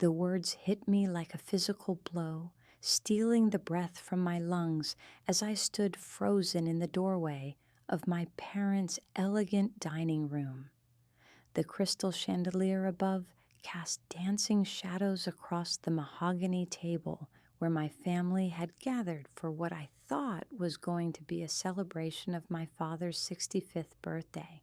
The words hit me like a physical blow, stealing the breath from my lungs as I stood frozen in the doorway of my parents' elegant dining room. The crystal chandelier above cast dancing shadows across the mahogany table where my family had gathered for what I thought was going to be a celebration of my father's 65th birthday.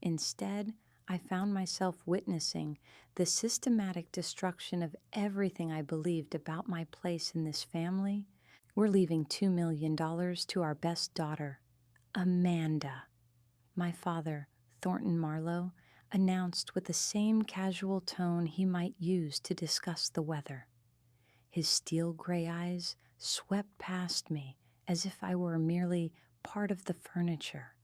Instead, I found myself witnessing the systematic destruction of everything I believed about my place in this family. We're leaving $2 million to our best daughter, Amanda. My father, Thornton Marlowe, announced with the same casual tone he might use to discuss the weather. His steel gray eyes swept past me as if I were merely part of the furniture,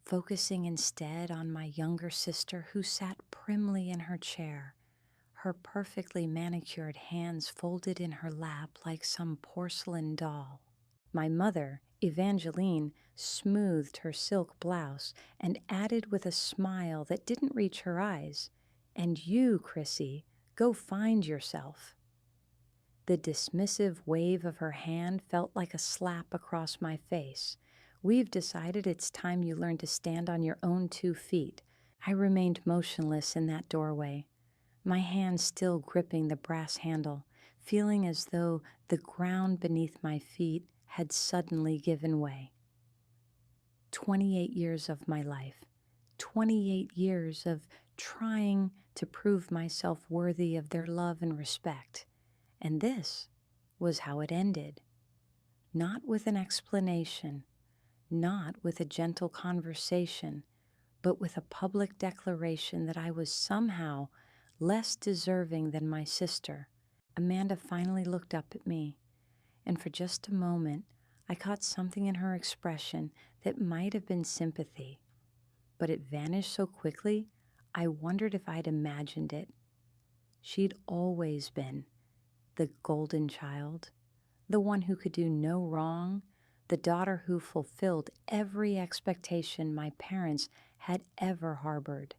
focusing instead on my younger sister who sat primly in her chair, her perfectly manicured hands folded in her lap like some porcelain doll. My mother, Evangeline, smoothed her silk blouse and added with a smile that didn't reach her eyes, "And you, Chrissy, go find yourself." The dismissive wave of her hand felt like a slap across my face. "We've decided it's time you learn to stand on your own 2 feet." I remained motionless in that doorway, my hand still gripping the brass handle, feeling as though the ground beneath my feet had suddenly given way. 28 years of my life, 28 years of trying to prove myself worthy of their love and respect. And this was how it ended. Not with an explanation, not with a gentle conversation, but with a public declaration that I was somehow less deserving than my sister. Amanda finally looked up at me, and for just a moment, I caught something in her expression that might have been sympathy, but it vanished so quickly, I wondered if I'd imagined it. She'd always been the golden child, the one who could do no wrong, the daughter who fulfilled every expectation my parents had ever harbored.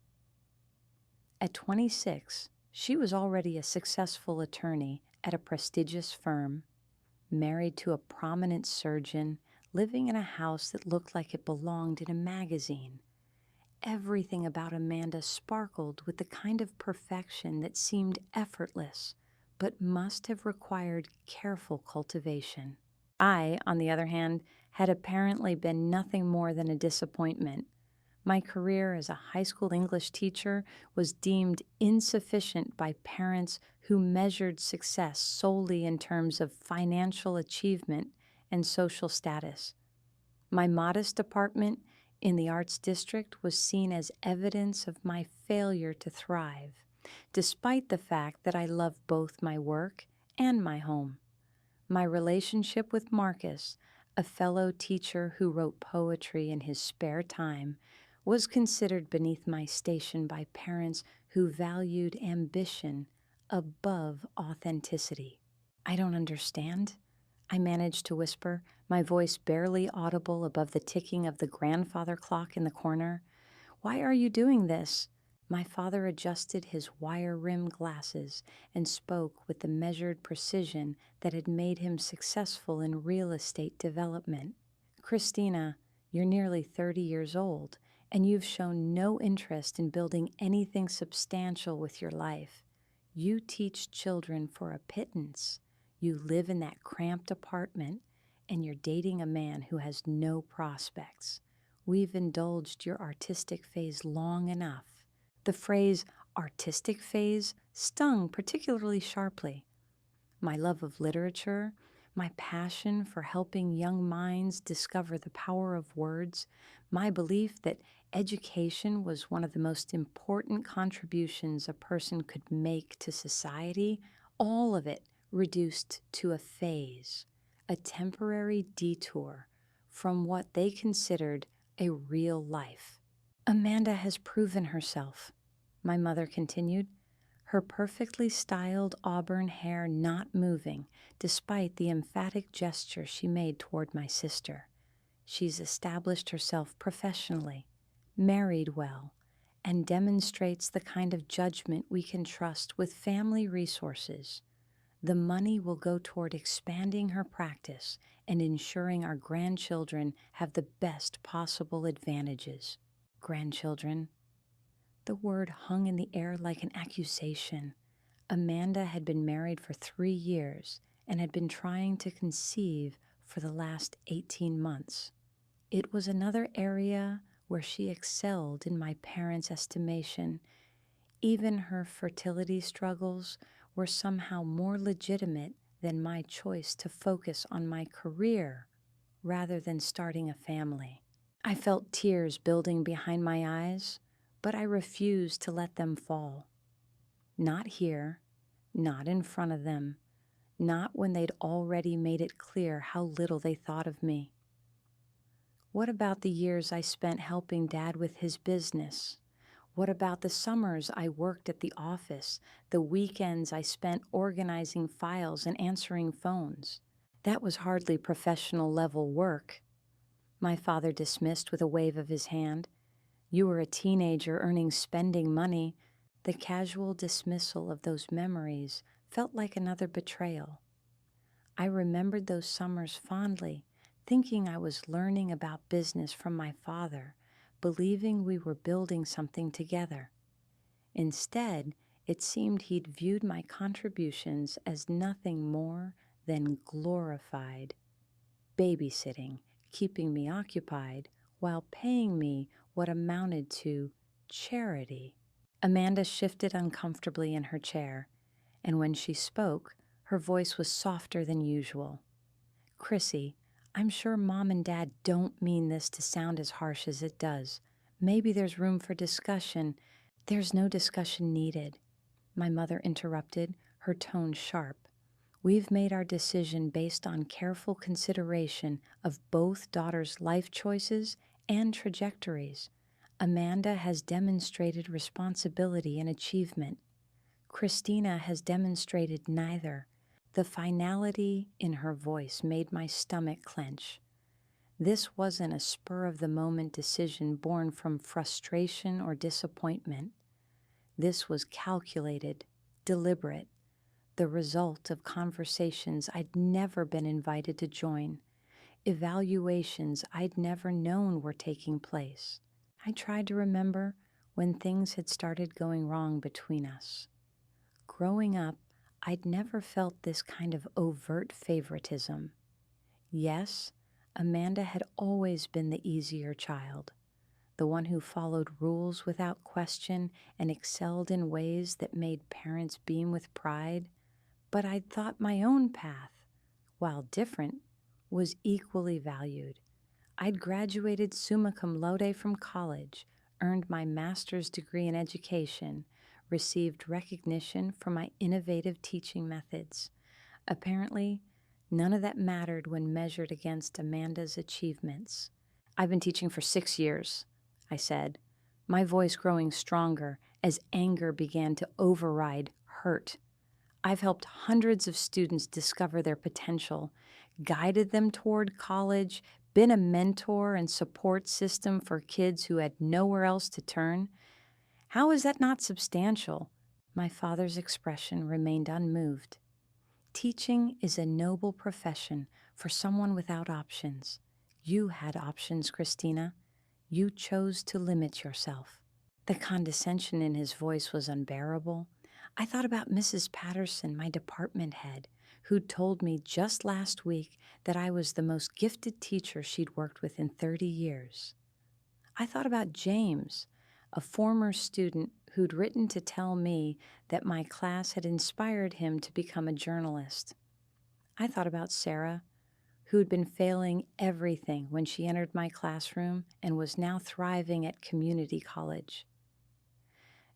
At 26, she was already a successful attorney at a prestigious firm, married to a prominent surgeon, living in a house that looked like it belonged in a magazine. Everything about Amanda sparkled with the kind of perfection that seemed effortless, but must have required careful cultivation. I, on the other hand, had apparently been nothing more than a disappointment. My career as a high school English teacher was deemed insufficient by parents who measured success solely in terms of financial achievement and social status. My modest apartment in the Arts District was seen as evidence of my failure to thrive, despite the fact that I loved both my work and my home. My relationship with Marcus, a fellow teacher who wrote poetry in his spare time, was considered beneath my station by parents who valued ambition above authenticity. "I don't understand," I managed to whisper, my voice barely audible above the ticking of the grandfather clock in the corner. "Why are you doing this?" My father adjusted his wire-rimmed glasses and spoke with the measured precision that had made him successful in real estate development. "Christina, you're nearly 30 years old, and you've shown no interest in building anything substantial with your life. You teach children for a pittance. You live in that cramped apartment, and you're dating a man who has no prospects. We've indulged your artistic phase long enough." The phrase "artistic phase" stung particularly sharply. My love of literature, my passion for helping young minds discover the power of words, my belief that education was one of the most important contributions a person could make to society, all of it reduced to a phase, a temporary detour from what they considered a real life. "Amanda has proven herself," my mother continued, her perfectly styled auburn hair not moving despite the emphatic gesture she made toward my sister. "She's established herself professionally, married well, and demonstrates the kind of judgment we can trust with family resources. The money will go toward expanding her practice and ensuring our grandchildren have the best possible advantages. Grandchildren. The word hung in the air like an accusation. Amanda had been married for 3 years and had been trying to conceive for the last 18 months. It was another area where she excelled in my parents' estimation. Even her fertility struggles were somehow more legitimate than my choice to focus on my career rather than starting a family. I felt tears building behind my eyes, but I refused to let them fall. Not here, not in front of them, not when they'd already made it clear how little they thought of me. What about the years I spent helping Dad with his business? What about the summers I worked at the office, the weekends I spent organizing files and answering phones? That was hardly professional level work. My father dismissed with a wave of his hand. You were a teenager earning spending money. The casual dismissal of those memories felt like another betrayal. I remembered those summers fondly, thinking I was learning about business from my father, believing we were building something together. Instead, it seemed he'd viewed my contributions as nothing more than glorified babysitting, keeping me occupied while paying me what amounted to charity. Amanda shifted uncomfortably in her chair, and when she spoke, her voice was softer than usual. Chrissy, I'm sure Mom and Dad don't mean this to sound as harsh as it does. Maybe there's room for discussion. There's no discussion needed, my mother interrupted, her tone sharp. We've made our decision based on careful consideration of both daughters' life choices and trajectories. Amanda has demonstrated responsibility and achievement. Christina has demonstrated neither. The finality in her voice made my stomach clench. This wasn't a spur-of-the-moment decision born from frustration or disappointment. This was calculated, deliberate, the result of conversations I'd never been invited to join, evaluations I'd never known were taking place. I tried to remember when things had started going wrong between us. Growing up, I'd never felt this kind of overt favoritism. Yes, Amanda had always been the easier child, the one who followed rules without question and excelled in ways that made parents beam with pride, but I'd thought my own path, while different, was equally valued. I'd graduated summa cum laude from college, earned my master's degree in education, received recognition for my innovative teaching methods. Apparently, none of that mattered when measured against Amanda's achievements. I've been teaching for 6 years, I said, my voice growing stronger as anger began to override hurt. I've helped hundreds of students discover their potential, guided them toward college, been a mentor and support system for kids who had nowhere else to turn. How is that not substantial? My father's expression remained unmoved. Teaching is a noble profession for someone without options. You had options, Christina. You chose to limit yourself. The condescension in his voice was unbearable. I thought about Mrs. Patterson, my department head, who'd told me just last week that I was the most gifted teacher she'd worked with in 30 years. I thought about James, a former student who'd written to tell me that my class had inspired him to become a journalist. I thought about Sarah, who'd been failing everything when she entered my classroom and was now thriving at community college.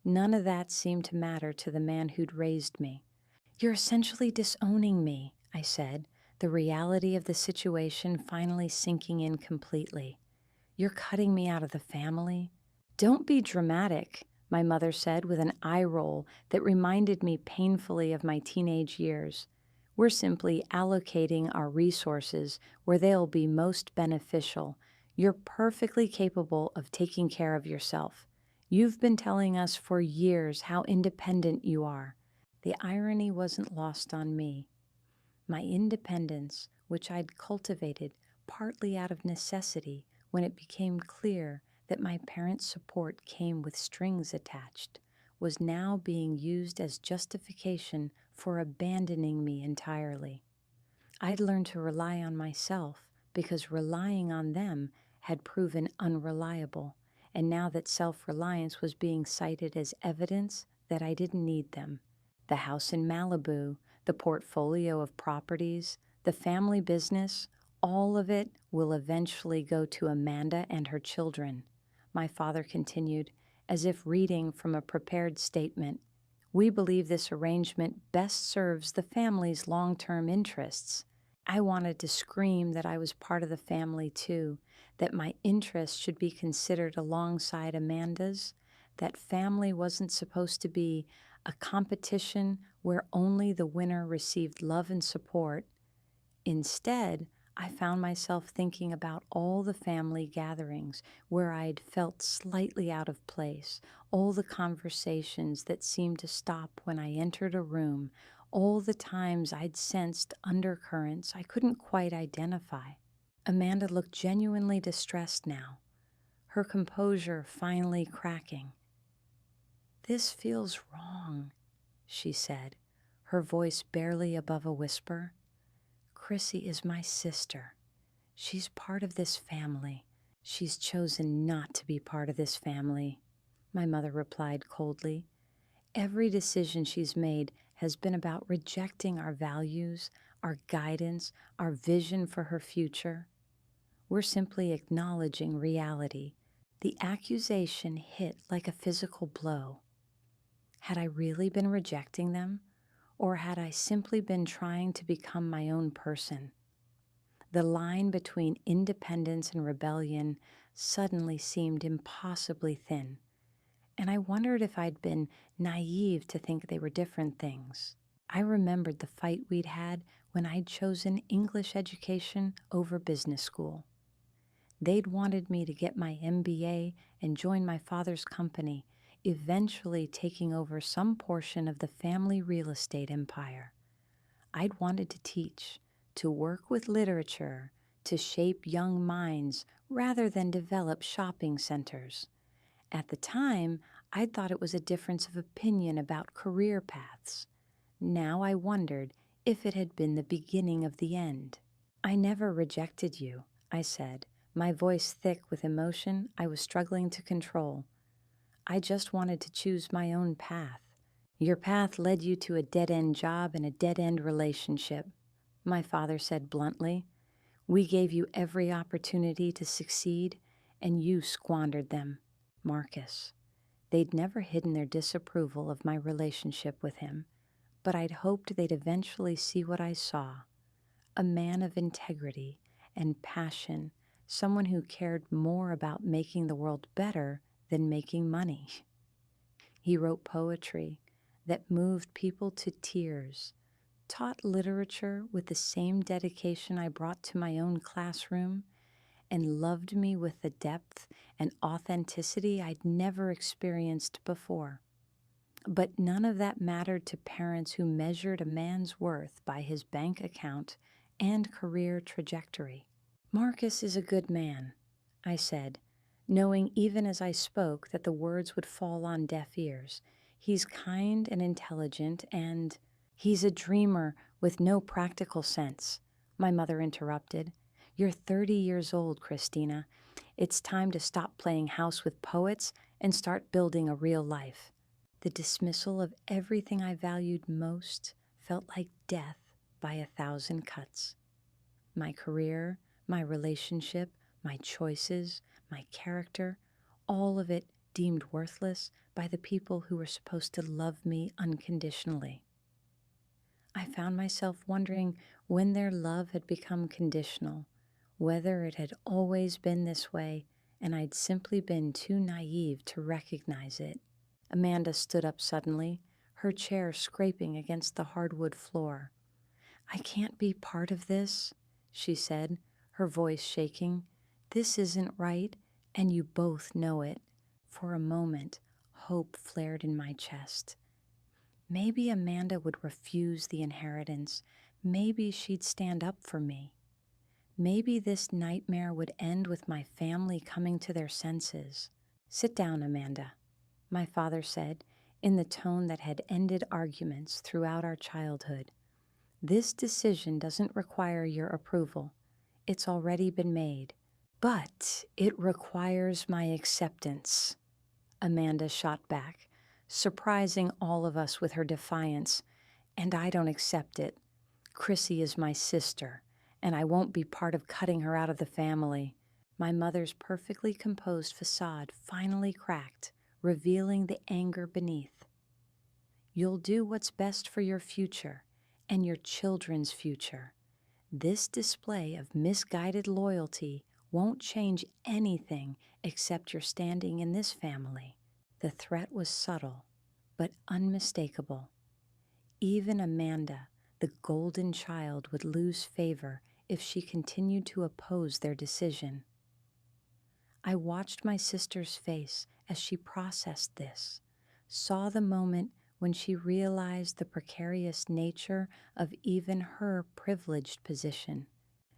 None of that seemed to matter to the man who'd raised me. You're essentially disowning me, I said, the reality of the situation finally sinking in completely. You're cutting me out of the family. Don't be dramatic, my mother said with an eye roll that reminded me painfully of my teenage years. We're simply allocating our resources where they'll be most beneficial. You're perfectly capable of taking care of yourself. You've been telling us for years how independent you are." The irony wasn't lost on me. My independence, which I'd cultivated partly out of necessity when it became clear that my parents' support came with strings attached, was now being used as justification for abandoning me entirely. I'd learned to rely on myself because relying on them had proven unreliable, and now that self-reliance was being cited as evidence that I didn't need them. The house in Malibu, the portfolio of properties, the family business, all of it will eventually go to Amanda and her children, my father continued, as if reading from a prepared statement. We believe this arrangement best serves the family's long-term interests. I wanted to scream that I was part of the family too, that my interests should be considered alongside Amanda's, that family wasn't supposed to be a competition where only the winner received love and support. Instead, I found myself thinking about all the family gatherings where I'd felt slightly out of place, all the conversations that seemed to stop when I entered a room, all the times I'd sensed undercurrents I couldn't quite identify. Amanda looked genuinely distressed now, her composure finally cracking. "This feels wrong," she said, her voice barely above a whisper. "Chrissy is my sister. She's part of this family. She's chosen not to be part of this family," my mother replied coldly. "Every decision she's made has been about rejecting our values, our guidance, our vision for her future. We're simply acknowledging reality." The accusation hit like a physical blow. Had I really been rejecting them? Or had I simply been trying to become my own person? The line between independence and rebellion suddenly seemed impossibly thin, and I wondered if I'd been naive to think they were different things. I remembered the fight we'd had when I'd chosen English education over business school. They'd wanted me to get my MBA and join my father's company, eventually taking over some portion of the family real estate empire. I'd wanted to teach, to work with literature, to shape young minds rather than develop shopping centers. At the time, I'd thought it was a difference of opinion about career paths. Now I wondered if it had been the beginning of the end. "I never rejected you," I said, my voice thick with emotion I was struggling to control. "I just wanted to choose my own path. Your path led you to a dead-end job and a dead-end relationship," my father said bluntly. "We gave you every opportunity to succeed, and you squandered them." Marcus. They'd never hidden their disapproval of my relationship with him, but I'd hoped they'd eventually see what I saw. A man of integrity and passion, someone who cared more about making the world better than making money. He wrote poetry that moved people to tears, taught literature with the same dedication I brought to my own classroom, and loved me with the depth and authenticity I'd never experienced before. But none of that mattered to parents who measured a man's worth by his bank account and career trajectory. "Marcus is a good man," I said, knowing even as I spoke that the words would fall on deaf ears. "He's kind and intelligent, and—" "He's a dreamer with no practical sense," my mother interrupted. "You're 30 years old, Christina. It's time to stop playing house with poets and start building a real life." The dismissal of everything I valued most felt like death by 1,000 cuts. My career, my relationship, my choices, my character, all of it deemed worthless by the people who were supposed to love me unconditionally. I found myself wondering when their love had become conditional, whether it had always been this way and I'd simply been too naive to recognize it. Amanda stood up suddenly, her chair scraping against the hardwood floor. "I can't be part of this," she said, her voice shaking. "This isn't right, and you both know it. For a moment, hope flared in my chest. Maybe Amanda would refuse the inheritance. Maybe she'd stand up for me. Maybe this nightmare would end with my family coming to their senses. "Sit down, Amanda," my father said, in the tone that had ended arguments throughout our childhood. "This decision doesn't require your approval. It's already been made. But it requires my acceptance," Amanda shot back, surprising all of us with her defiance. "And I don't accept it. Chrissy is my sister, and I won't be part of cutting her out of the family." My mother's perfectly composed facade finally cracked, revealing the anger beneath. "You'll do what's best for your future and your children's future. This display of misguided loyalty won't change anything except your standing in this family." The threat was subtle, but unmistakable. Even Amanda, the golden child, would lose favor if she continued to oppose their decision. I watched my sister's face as she processed this, saw the moment when she realized the precarious nature of even her privileged position.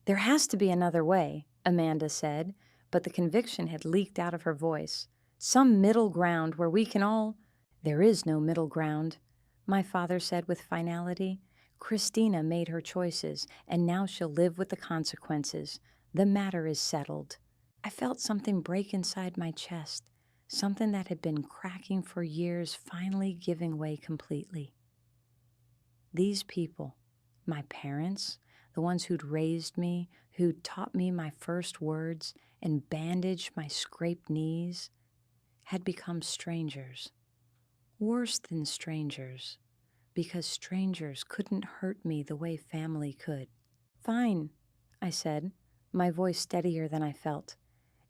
"There has to be another way," Amanda said, but the conviction had leaked out of her voice. "Some middle ground where we can all—" "There is no middle ground," my father said with finality. "Christina made her choices, and now she'll live with the consequences. The matter is settled." I felt something break inside my chest, something that had been cracking for years finally giving way completely. These people, my parents, the ones who'd raised me, who'd taught me my first words and bandaged my scraped knees, had become strangers. Worse than strangers, because strangers couldn't hurt me the way family could. "Fine," I said, my voice steadier than I felt.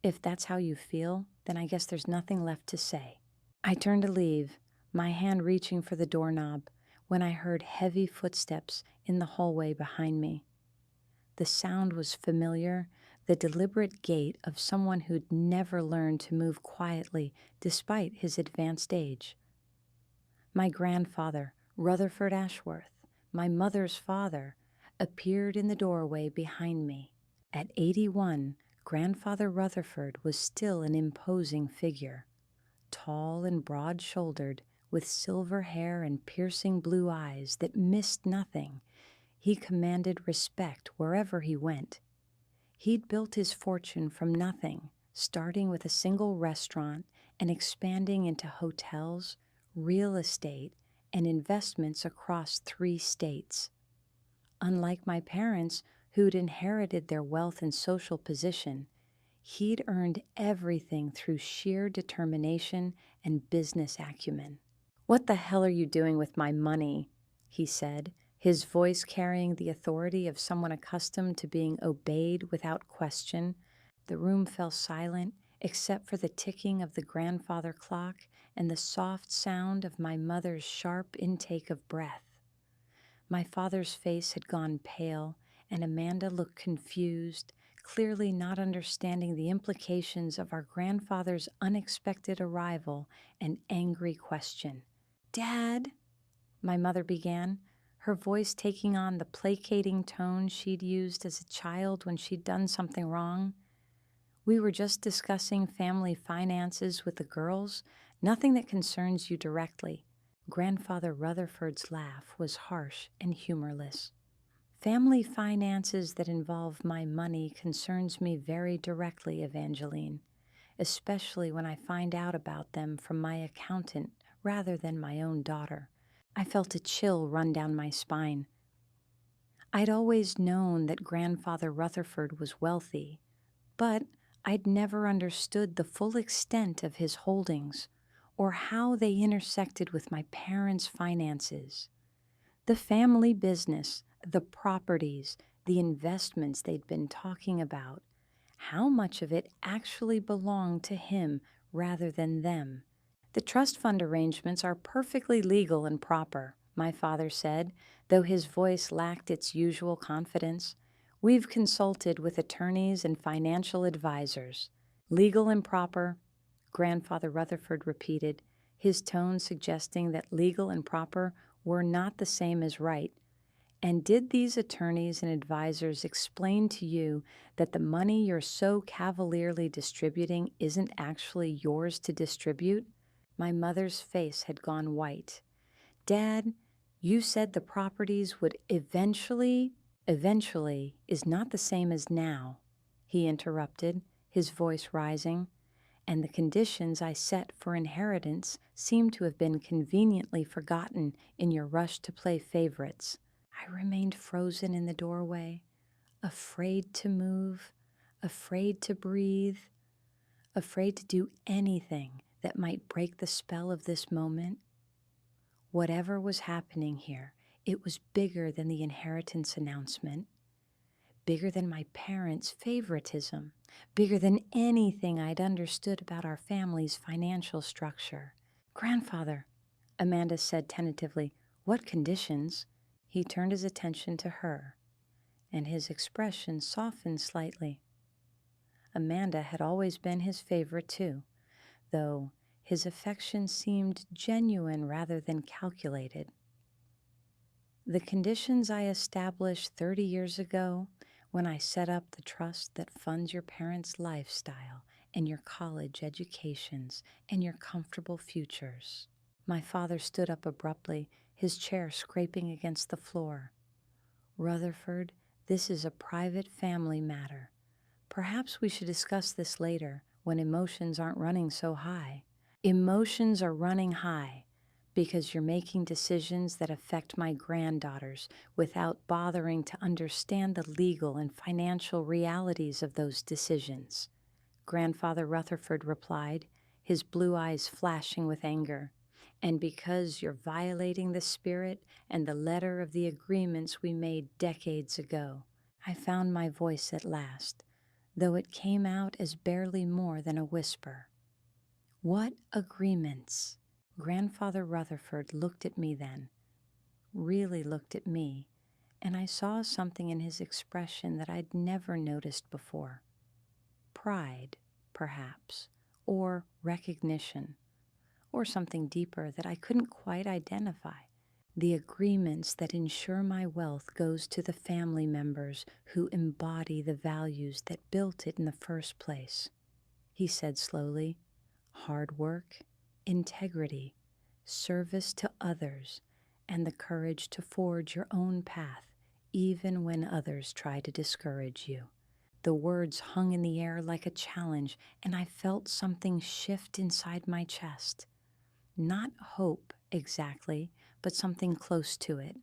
"If that's how you feel, then I guess there's nothing left to say." I turned to leave, my hand reaching for the doorknob, when I heard heavy footsteps in the hallway behind me. The sound was familiar, the deliberate gait of someone who'd never learned to move quietly despite his advanced age. My grandfather, Rutherford Ashworth, my mother's father, appeared in the doorway behind me. At 81, Grandfather Rutherford was still an imposing figure. Tall and broad-shouldered, with silver hair and piercing blue eyes that missed nothing, he commanded respect wherever he went. He'd built his fortune from nothing, starting with a single restaurant and expanding into hotels, real estate, and investments across 3 states. Unlike my parents, who'd inherited their wealth and social position, he'd earned everything through sheer determination and business acumen. "What the hell are you doing with my money?" he said, his voice carrying the authority of someone accustomed to being obeyed without question. The room fell silent, except for the ticking of the grandfather clock and the soft sound of my mother's sharp intake of breath. My father's face had gone pale, and Amanda looked confused, clearly not understanding the implications of our grandfather's unexpected arrival and angry question. "Dad," my mother began, her voice taking on the placating tone she'd used as a child when she'd done something wrong. "We were just discussing family finances with the girls, nothing that concerns you directly." Grandfather Rutherford's laugh was harsh and humorless. "Family finances that involve my money concerns me very directly, Evangeline, especially when I find out about them from my accountant rather than my own daughter." I felt a chill run down my spine. I'd always known that Grandfather Rutherford was wealthy, but I'd never understood the full extent of his holdings or how they intersected with my parents' finances. The family business, the properties, the investments they'd been talking about, how much of it actually belonged to him rather than them. "The trust fund arrangements are perfectly legal and proper," my father said, though his voice lacked its usual confidence. "We've consulted with attorneys and financial advisors. Legal and proper, Grandfather Rutherford repeated, his tone suggesting that legal and proper were not the same as right. And did these attorneys and advisors explain to you that the money you're so cavalierly distributing isn't actually yours to distribute? My mother's face had gone white. Dad, you said the properties would eventually is not the same as now, he interrupted, his voice rising, and the conditions I set for inheritance seem to have been conveniently forgotten in your rush to play favorites. I remained frozen in the doorway, afraid to move, afraid to breathe, afraid to do anything that might break the spell of this moment. Whatever was happening here, it was bigger than the inheritance announcement, bigger than my parents' favoritism, bigger than anything I'd understood about our family's financial structure. Grandfather, Amanda said tentatively, what conditions? He turned his attention to her, and his expression softened slightly. Amanda had always been his favorite too, though his affection seemed genuine rather than calculated. The conditions I established 30 years ago when I set up the trust that funds your parents' lifestyle and your college educations and your comfortable futures. My father stood up abruptly, his chair scraping against the floor. Rutherford, this is a private family matter. Perhaps we should discuss this later when emotions aren't running so high. Emotions are running high because you're making decisions that affect my granddaughters without bothering to understand the legal and financial realities of those decisions. Grandfather Rutherford replied, his blue eyes flashing with anger. And because you're violating the spirit and the letter of the agreements we made decades ago. I found my voice at last, though it came out as barely more than a whisper. What agreements? Grandfather Rutherford looked at me then, really looked at me, and I saw something in his expression that I'd never noticed before. Pride, perhaps, or recognition, or something deeper that I couldn't quite identify. The agreements that ensure my wealth goes to the family members who embody the values that built it in the first place. He said slowly, hard work, integrity, service to others, and the courage to forge your own path, even when others try to discourage you. The words hung in the air like a challenge, and I felt something shift inside my chest. Not hope exactly, but something close to it.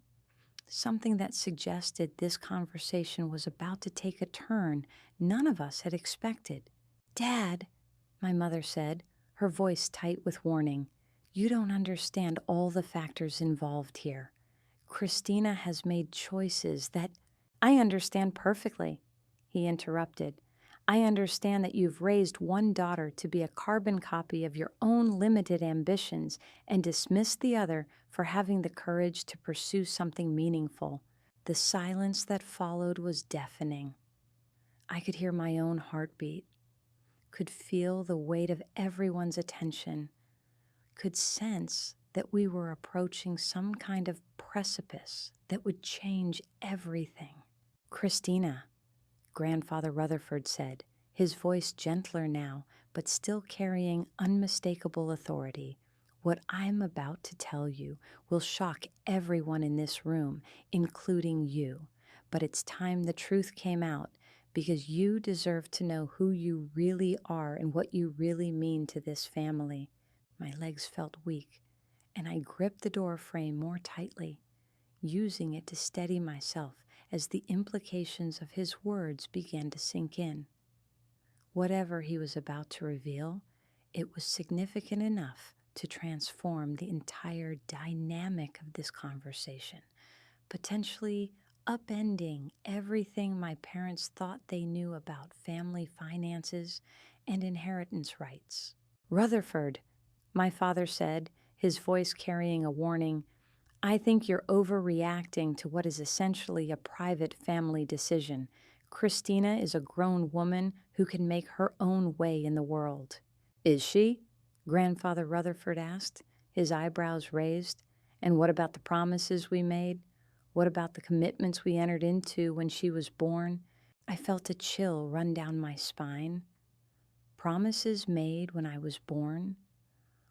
Something that suggested this conversation was about to take a turn none of us had expected. Dad, my mother said, her voice tight with warning, you don't understand all the factors involved here. Christina has made choices that I understand perfectly, he interrupted. I understand that you've raised one daughter to be a carbon copy of your own limited ambitions and dismissed the other for having the courage to pursue something meaningful. The silence that followed was deafening. I could hear my own heartbeat, could feel the weight of everyone's attention, could sense that we were approaching some kind of precipice that would change everything. Christina, Grandfather Rutherford said, his voice gentler now, but still carrying unmistakable authority. What I'm about to tell you will shock everyone in this room, including you. But it's time the truth came out, because you deserve to know who you really are and what you really mean to this family. My legs felt weak, and I gripped the door frame more tightly, using it to steady myself as the implications of his words began to sink in. Whatever he was about to reveal, it was significant enough to transform the entire dynamic of this conversation, potentially upending everything my parents thought they knew about family finances and inheritance rights. Rutherford, my father said, his voice carrying a warning, I think you're overreacting to what is essentially a private family decision. Christina is a grown woman who can make her own way in the world. Is she? Grandfather Rutherford asked, his eyebrows raised. And what about the promises we made? What about the commitments we entered into when she was born? I felt a chill run down my spine. Promises made when I was born?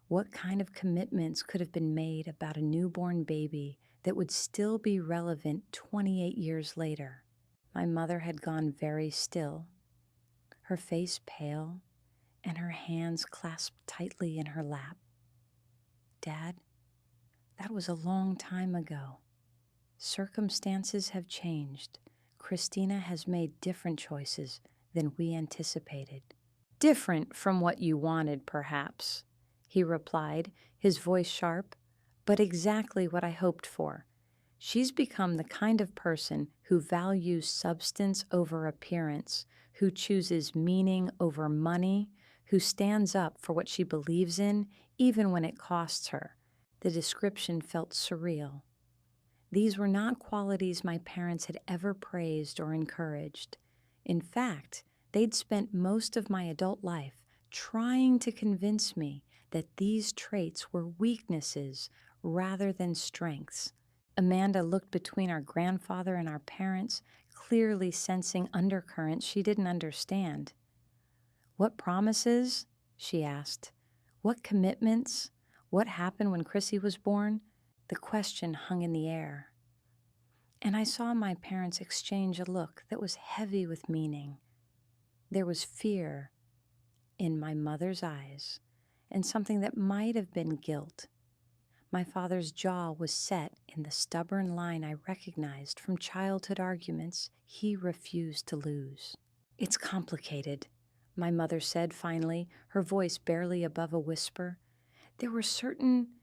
What kind of commitments could have been made about a newborn baby that would still be relevant 28 years later? My mother had gone very still, her face pale, and her hands clasped tightly in her lap. Dad, that was a long time ago. Circumstances have changed. Christina has made different choices than we anticipated. Different from what you wanted, perhaps, he replied, his voice sharp, but exactly what I hoped for. She's become the kind of person who values substance over appearance, who chooses meaning over money, who stands up for what she believes in, even when it costs her. The description felt surreal. These were not qualities my parents had ever praised or encouraged. In fact, they'd spent most of my adult life trying to convince me that these traits were weaknesses rather than strengths. Amanda looked between our grandfather and our parents, clearly sensing undercurrents she didn't understand. "What promises?" she asked. "What commitments? What happened when Chrissy was born?" The question hung in the air. And I saw my parents exchange a look that was heavy with meaning. There was fear in my mother's eyes, and something that might have been guilt. My father's jaw was set in the stubborn line I recognized from childhood arguments he refused to lose. "It's complicated," my mother said finally, her voice barely above a whisper. "There were certain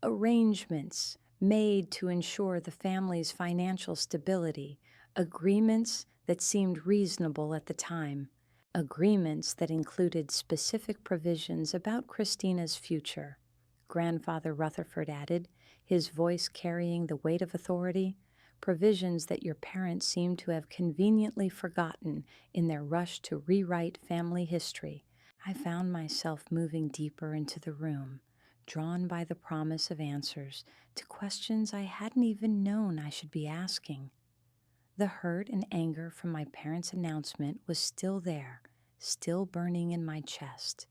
arrangements made to ensure the family's financial stability, agreements that seemed reasonable at the time, agreements that included specific provisions about Christina's future," Grandfather Rutherford added, his voice carrying the weight of authority. "Provisions that your parents seem to have conveniently forgotten in their rush to rewrite family history." I found myself moving deeper into the room, drawn by the promise of answers to questions I hadn't even known I should be asking. The hurt and anger from my parents' announcement was still there, still burning in my chest,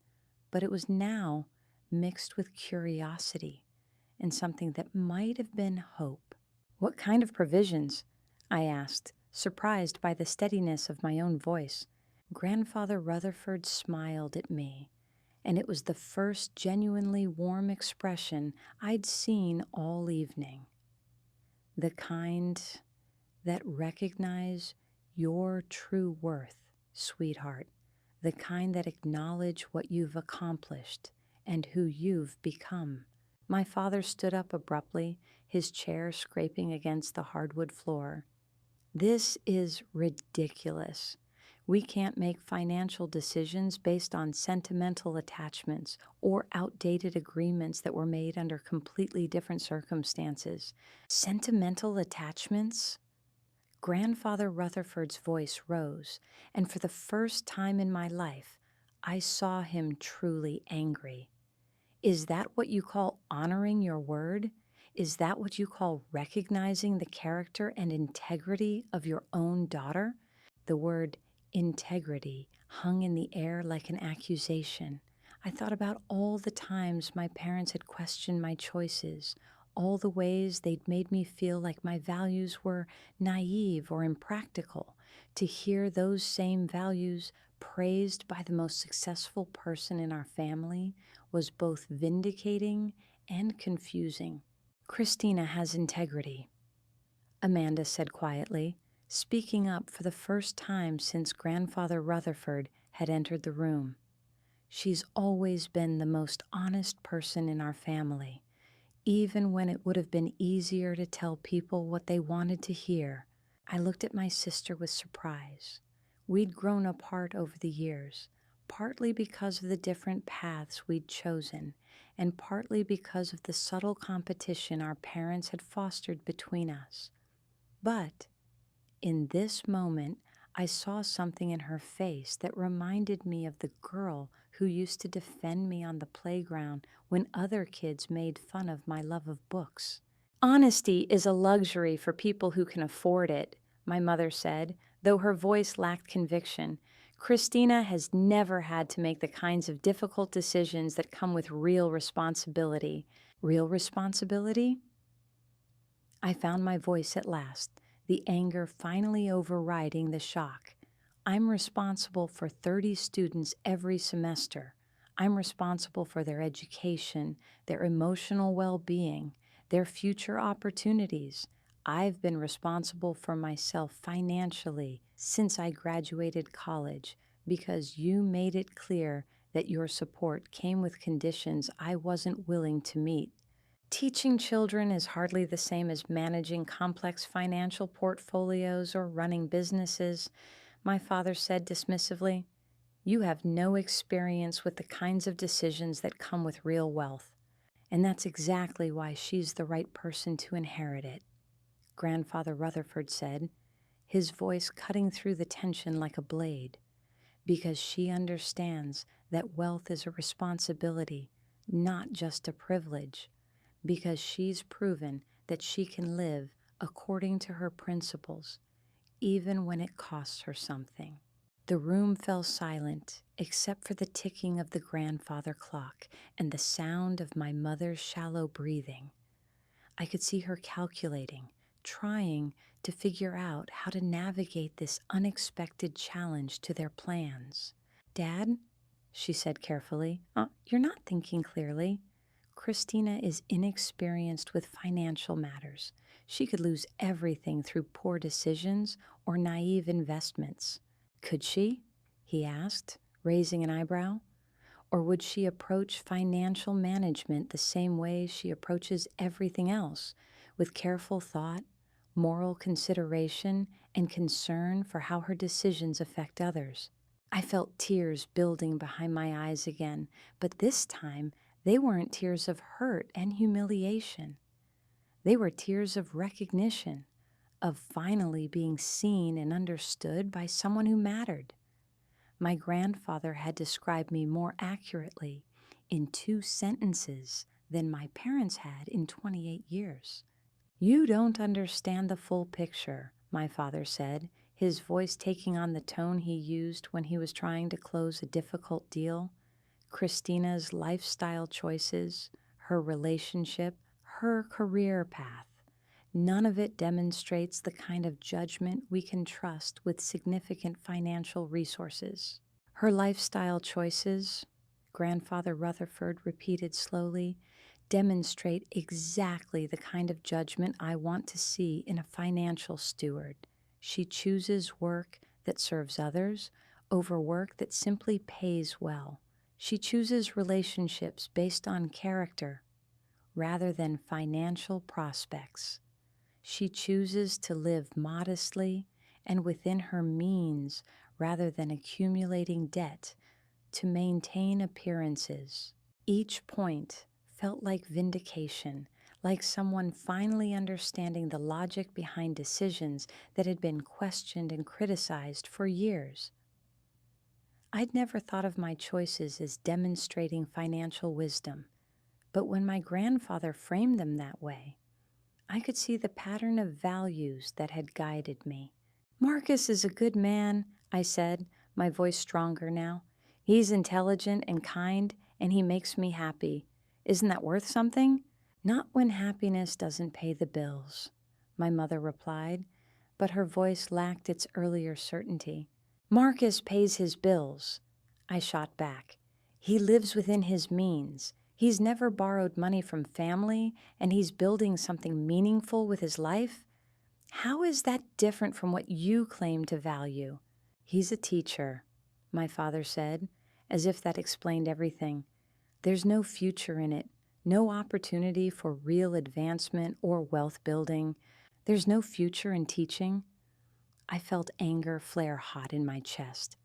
but it was now mixed with curiosity and something that might have been hope. "What kind of provisions?" I asked, surprised by the steadiness of my own voice. Grandfather Rutherford smiled at me, and it was the first genuinely warm expression I'd seen all evening. "The kind that recognize your true worth, sweetheart. The kind that acknowledge what you've accomplished and who you've become." My father stood up abruptly, his chair scraping against the hardwood floor. "This is ridiculous. We can't make financial decisions based on sentimental attachments or outdated agreements that were made under completely different circumstances." "Sentimental attachments?" Grandfather Rutherford's voice rose, and for the first time in my life, I saw him truly angry. "Is that what you call honoring your word? Is that what you call recognizing the character and integrity of your own daughter?" The word integrity hung in the air like an accusation. I thought about all the times my parents had questioned my choices, all the ways they'd made me feel like my values were naive or impractical. To hear those same values praised by the most successful person in our family was both vindicating and confusing. "Christina has integrity," Amanda said quietly, speaking up for the first time since Grandfather Rutherford had entered the room. "She's always been the most honest person in our family, even when it would have been easier to tell people what they wanted to hear." I looked at my sister with surprise. We'd grown apart over the years, partly because of the different paths we'd chosen, and partly because of the subtle competition our parents had fostered between us. But in this moment, I saw something in her face that reminded me of the girl who used to defend me on the playground when other kids made fun of my love of books. Honesty is a luxury for people who can afford it, my mother said, though her voice lacked conviction. Christina has never had to make the kinds of difficult decisions that come with real responsibility. Real responsibility? I found my voice at last, the anger finally overriding the shock. I'm responsible for 30 students every semester. I'm responsible for their education, their emotional well-being, their future opportunities. I've been responsible for myself financially since I graduated college because you made it clear that your support came with conditions I wasn't willing to meet. Teaching children is hardly the same as managing complex financial portfolios or running businesses, my father said dismissively. You have no experience with the kinds of decisions that come with real wealth, and that's exactly why she's the right person to inherit it, Grandfather Rutherford said, his voice cutting through the tension like a blade, because she understands that wealth is a responsibility, not just a privilege. Because she's proven that she can live according to her principles, even when it costs her something. The room fell silent, except for the ticking of the grandfather clock and the sound of my mother's shallow breathing. I could see her calculating, trying to figure out how to navigate this unexpected challenge to their plans. Dad, she said carefully, you're not thinking clearly. Christina is inexperienced with financial matters. She could lose everything through poor decisions or naive investments. Could she? He asked, raising an eyebrow. Or would she approach financial management the same way she approaches everything else, with careful thought, moral consideration, and concern for how her decisions affect others? I felt tears building behind my eyes again, but this time they weren't tears of hurt and humiliation. They were tears of recognition, of finally being seen and understood by someone who mattered. My grandfather had described me more accurately in 2 sentences than my parents had in 28 years. You don't understand the full picture, my father said, his voice taking on the tone he used when he was trying to close a difficult deal. Christina's lifestyle choices, her relationship, her career path. None of it demonstrates the kind of judgment we can trust with significant financial resources. Her lifestyle choices, Grandfather Rutherford repeated slowly, demonstrate exactly the kind of judgment I want to see in a financial steward. She chooses work that serves others over work that simply pays well. She chooses relationships based on character rather than financial prospects. She chooses to live modestly and within her means rather than accumulating debt to maintain appearances. Each point felt like vindication, like someone finally understanding the logic behind decisions that had been questioned and criticized for years. I'd never thought of my choices as demonstrating financial wisdom, but when my grandfather framed them that way, I could see the pattern of values that had guided me. Marcus is a good man, I said, my voice stronger now. He's intelligent and kind, and he makes me happy. Isn't that worth something? Not when happiness doesn't pay the bills, my mother replied, but her voice lacked its earlier certainty. Marcus pays his bills, I shot back. He lives within his means. He's never borrowed money from family, and he's building something meaningful with his life. How is that different from what you claim to value? He's a teacher, my father said, as if that explained everything. There's no future in it, no opportunity for real advancement or wealth building. There's no future in teaching. I felt anger flare hot in my chest.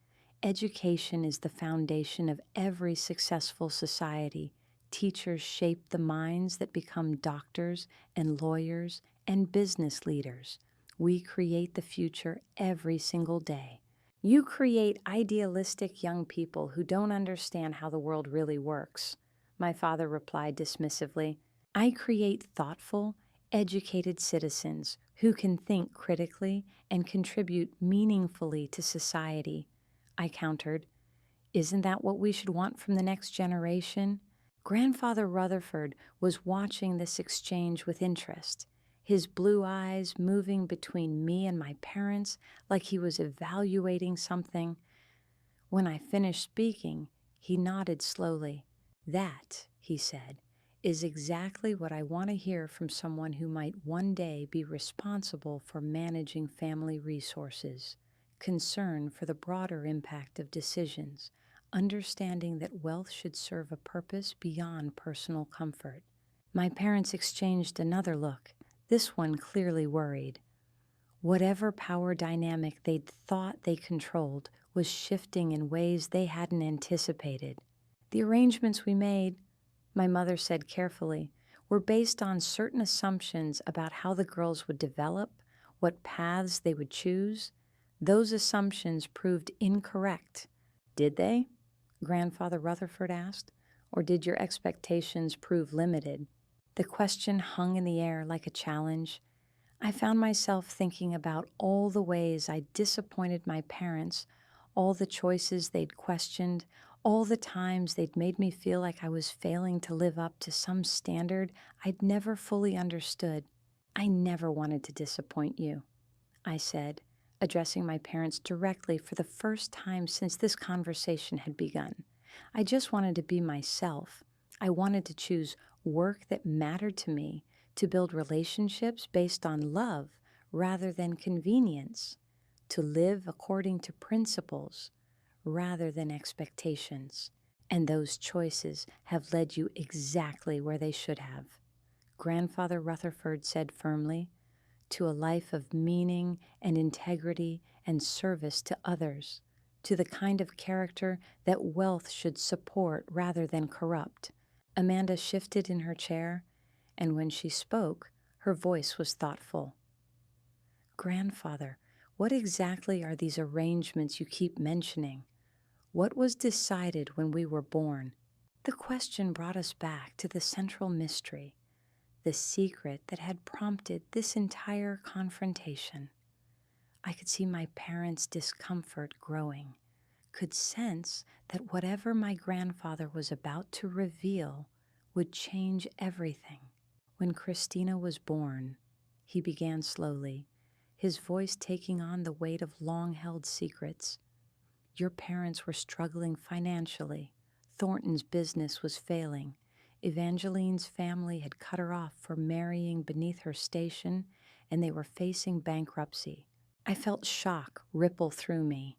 Education is the foundation of every successful society. Teachers shape the minds that become doctors and lawyers and business leaders. We create the future every single day. You create idealistic young people who don't understand how the world really works, my father replied dismissively. I create thoughtful, educated citizens who can think critically and contribute meaningfully to society, I countered. Isn't that what we should want from the next generation? Grandfather Rutherford was watching this exchange with interest, his blue eyes moving between me and my parents like he was evaluating something. When I finished speaking, he nodded slowly. That, he said, is exactly what I want to hear from someone who might one day be responsible for managing family resources, concern for the broader impact of decisions, understanding that wealth should serve a purpose beyond personal comfort. My parents exchanged another look, this one clearly worried. Whatever power dynamic they'd thought they controlled was shifting in ways they hadn't anticipated. The arrangements we made, my mother said carefully, were based on certain assumptions about how the girls would develop, what paths they would choose. Those assumptions proved incorrect. Did they? Grandfather Rutherford asked. Or did your expectations prove limited? The question hung in the air like a challenge. I found myself thinking about all the ways I disappointed my parents, all the choices they'd questioned, all the times they'd made me feel like I was failing to live up to some standard I'd never fully understood. I never wanted to disappoint you, I said, addressing my parents directly for the first time since this conversation had begun. I just wanted to be myself. I wanted to choose work that mattered to me, to build relationships based on love rather than convenience, to live according to principles rather than expectations. And those choices have led you exactly where they should have, Grandfather Rutherford said firmly, to a life of meaning and integrity and service to others, to the kind of character that wealth should support rather than corrupt. Amanda shifted in her chair, and when she spoke, her voice was thoughtful. Grandfather, what exactly are these arrangements you keep mentioning? What was decided when we were born? The question brought us back to the central mystery, the secret that had prompted this entire confrontation. I could see my parents' discomfort growing, could sense that whatever my grandfather was about to reveal would change everything. When Christina was born, he began slowly, his voice taking on the weight of long-held secrets. Your parents were struggling financially. Thornton's business was failing. Evangeline's family had cut her off for marrying beneath her station, and they were facing bankruptcy. I felt shock ripple through me.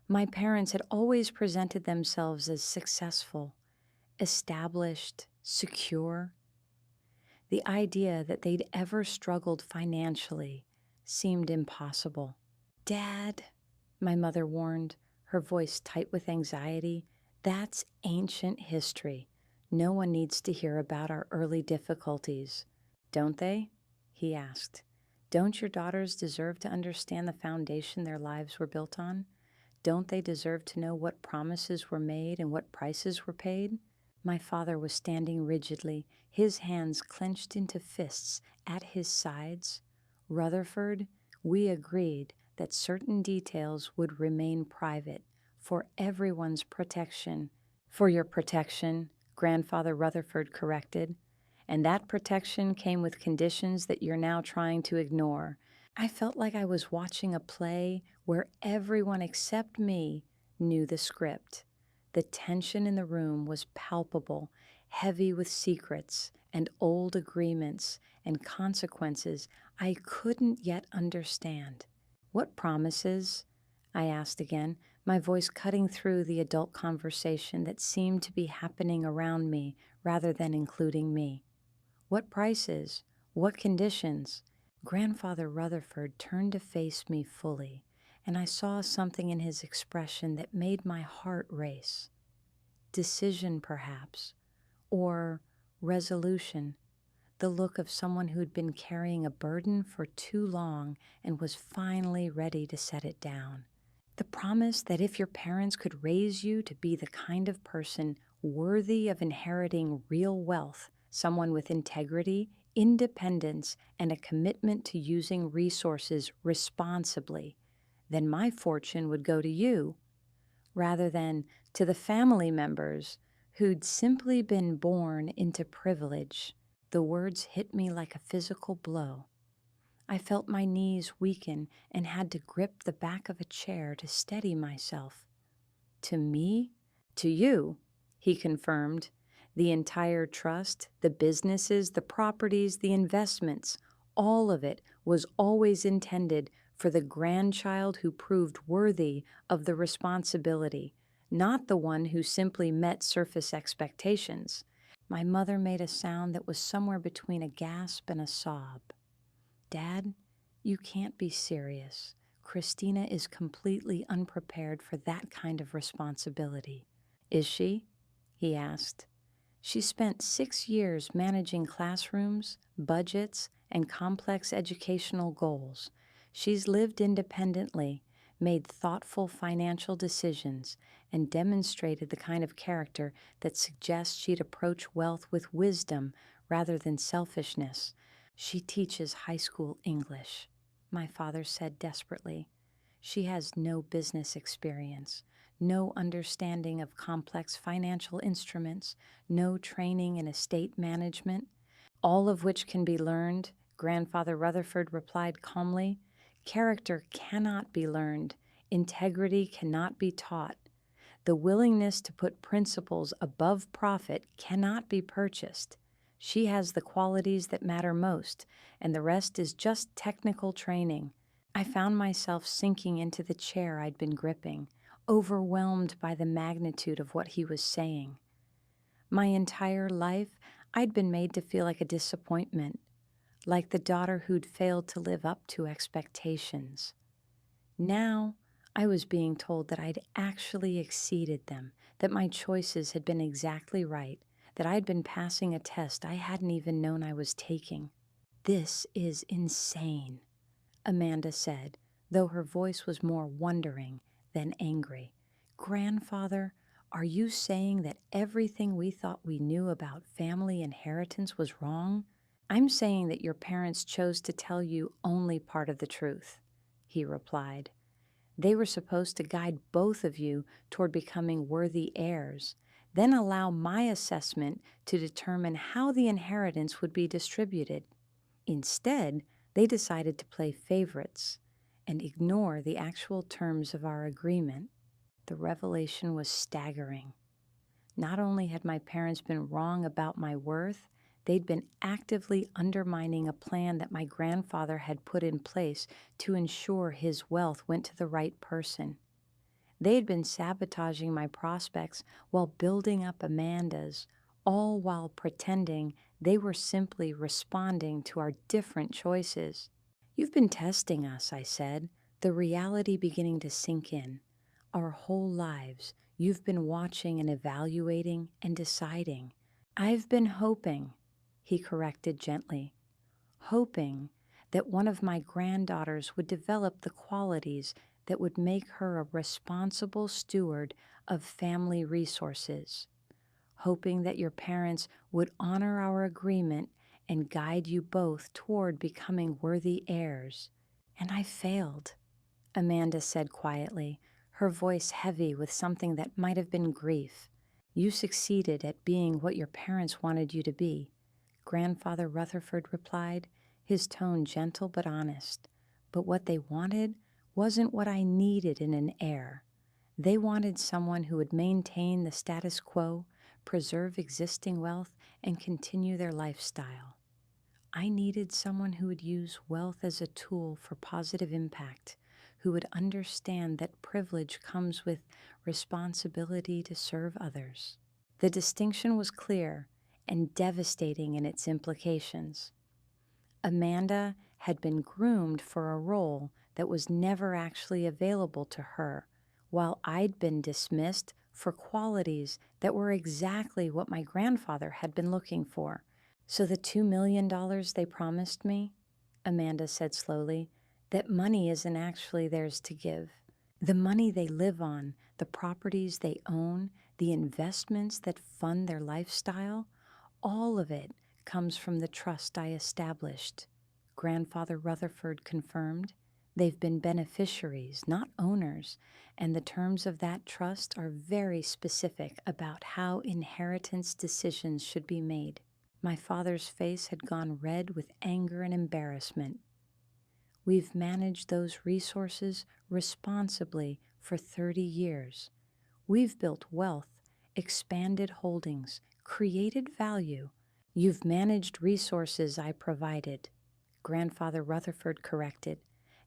My parents had always presented themselves as successful, established, secure. The idea that they'd ever struggled financially seemed impossible. Dad, my mother warned, her voice tight with anxiety, that's ancient history. No one needs to hear about our early difficulties. Don't they? He asked. Don't your daughters deserve to understand the foundation their lives were built on? Don't they deserve to know what promises were made and what prices were paid? My father was standing rigidly, his hands clenched into fists at his sides. Rutherford, we agreed that certain details would remain private for everyone's protection. For your protection, Grandfather Rutherford corrected, and that protection came with conditions that you're now trying to ignore. I felt like I was watching a play where everyone except me knew the script. The tension in the room was palpable, heavy with secrets and old agreements and consequences I couldn't yet understand. What promises? I asked again, my voice cutting through the adult conversation that seemed to be happening around me rather than including me. What prices? What conditions? Grandfather Rutherford turned to face me fully, and I saw something in his expression that made my heart race. Decision, perhaps, or resolution, the look of someone who'd been carrying a burden for too long and was finally ready to set it down. The promise that if your parents could raise you to be the kind of person worthy of inheriting real wealth, someone with integrity, independence, and a commitment to using resources responsibly, then my fortune would go to you rather than to the family members who'd simply been born into privilege. The words hit me like a physical blow. I felt my knees weaken and had to grip the back of a chair to steady myself. To me? To you, he confirmed. The entire trust, the businesses, the properties, the investments, all of it was always intended for the grandchild who proved worthy of the responsibility, not the one who simply met surface expectations. My mother made a sound that was somewhere between a gasp and a sob. Dad, you can't be serious. Christina is completely unprepared for that kind of responsibility. Is she? He asked. She spent 6 years managing classrooms, budgets, and complex educational goals. She's lived independently, made thoughtful financial decisions, and demonstrated the kind of character that suggests she'd approach wealth with wisdom rather than selfishness. She teaches high school English, my father said desperately. She has no business experience, no understanding of complex financial instruments, no training in estate management, all of which can be learned, Grandfather Rutherford replied calmly. Character cannot be learned. Integrity cannot be taught. The willingness to put principles above profit cannot be purchased. She has the qualities that matter most, and the rest is just technical training. I found myself sinking into the chair I'd been gripping, overwhelmed by the magnitude of what he was saying. My entire life, I'd been made to feel like a disappointment, like the daughter who'd failed to live up to expectations. Now, I was being told that I'd actually exceeded them, that my choices had been exactly right, that I'd been passing a test I hadn't even known I was taking. This is insane, Amanda said, though her voice was more wondering than angry. Grandfather, are you saying that everything we thought we knew about family inheritance was wrong? I'm saying that your parents chose to tell you only part of the truth, he replied. They were supposed to guide both of you toward becoming worthy heirs, then allow my assessment to determine how the inheritance would be distributed. Instead, they decided to play favorites and ignore the actual terms of our agreement. The revelation was staggering. Not only had my parents been wrong about my worth, they'd been actively undermining a plan that my grandfather had put in place to ensure his wealth went to the right person. They had been sabotaging my prospects while building up Amanda's, all while pretending they were simply responding to our different choices. You've been testing us, I said, the reality beginning to sink in. Our whole lives, you've been watching and evaluating and deciding. I've been hoping, he corrected gently, hoping that one of my granddaughters would develop the qualities that would make her a responsible steward of family resources, hoping that your parents would honor our agreement and guide you both toward becoming worthy heirs. And I failed, Amanda said quietly, her voice heavy with something that might have been grief. You succeeded at being what your parents wanted you to be, Grandfather Rutherford replied, his tone gentle but honest. But what they wanted wasn't what I needed in an heir. They wanted someone who would maintain the status quo, preserve existing wealth, and continue their lifestyle. I needed someone who would use wealth as a tool for positive impact, who would understand that privilege comes with responsibility to serve others. The distinction was clear and devastating in its implications. Amanda had been groomed for a role that was never actually available to her, while I'd been dismissed for qualities that were exactly what my grandfather had been looking for. So the $2 million they promised me, Amanda said slowly, that money isn't actually theirs to give. The money they live on, the properties they own, the investments that fund their lifestyle, all of it comes from the trust I established. Grandfather Rutherford confirmed. They've been beneficiaries, not owners, and the terms of that trust are very specific about how inheritance decisions should be made. My father's face had gone red with anger and embarrassment. We've managed those resources responsibly for 30 years. We've built wealth, expanded holdings, created value. You've managed resources I provided, Grandfather Rutherford corrected,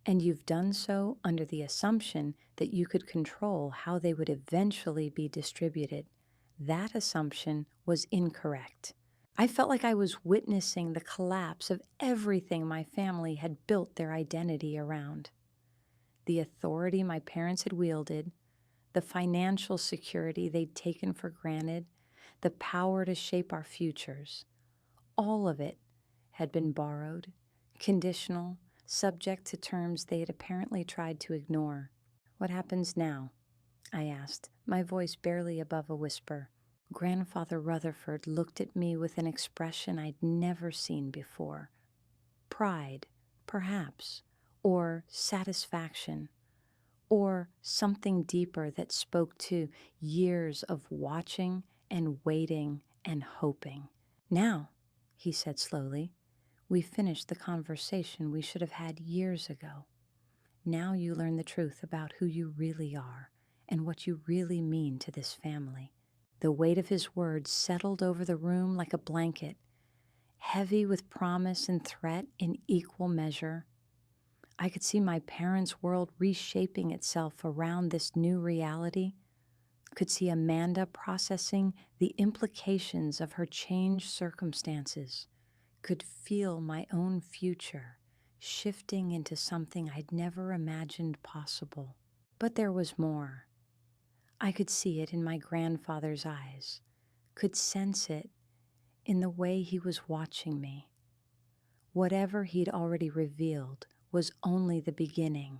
and you've done so under the assumption that you could control how they would eventually be distributed. That assumption was incorrect. I felt like I was witnessing the collapse of everything my family had built their identity around. The authority my parents had wielded, the financial security they'd taken for granted, the power to shape our futures, all of it had been borrowed, conditional, subject to terms they had apparently tried to ignore. "What happens now?" I asked, my voice barely above a whisper. Grandfather Rutherford looked at me with an expression I'd never seen before. Pride, perhaps, or satisfaction, or something deeper that spoke to years of watching and waiting and hoping. "Now," he said slowly, "we finished the conversation we should have had years ago. Now you learn the truth about who you really are and what you really mean to this family." The weight of his words settled over the room like a blanket, heavy with promise and threat in equal measure. I could see my parents' world reshaping itself around this new reality, could see Amanda processing the implications of her changed circumstances, could feel my own future shifting into something I'd never imagined possible. But there was more. I could see it in my grandfather's eyes, could sense it in the way he was watching me. Whatever he'd already revealed was only the beginning.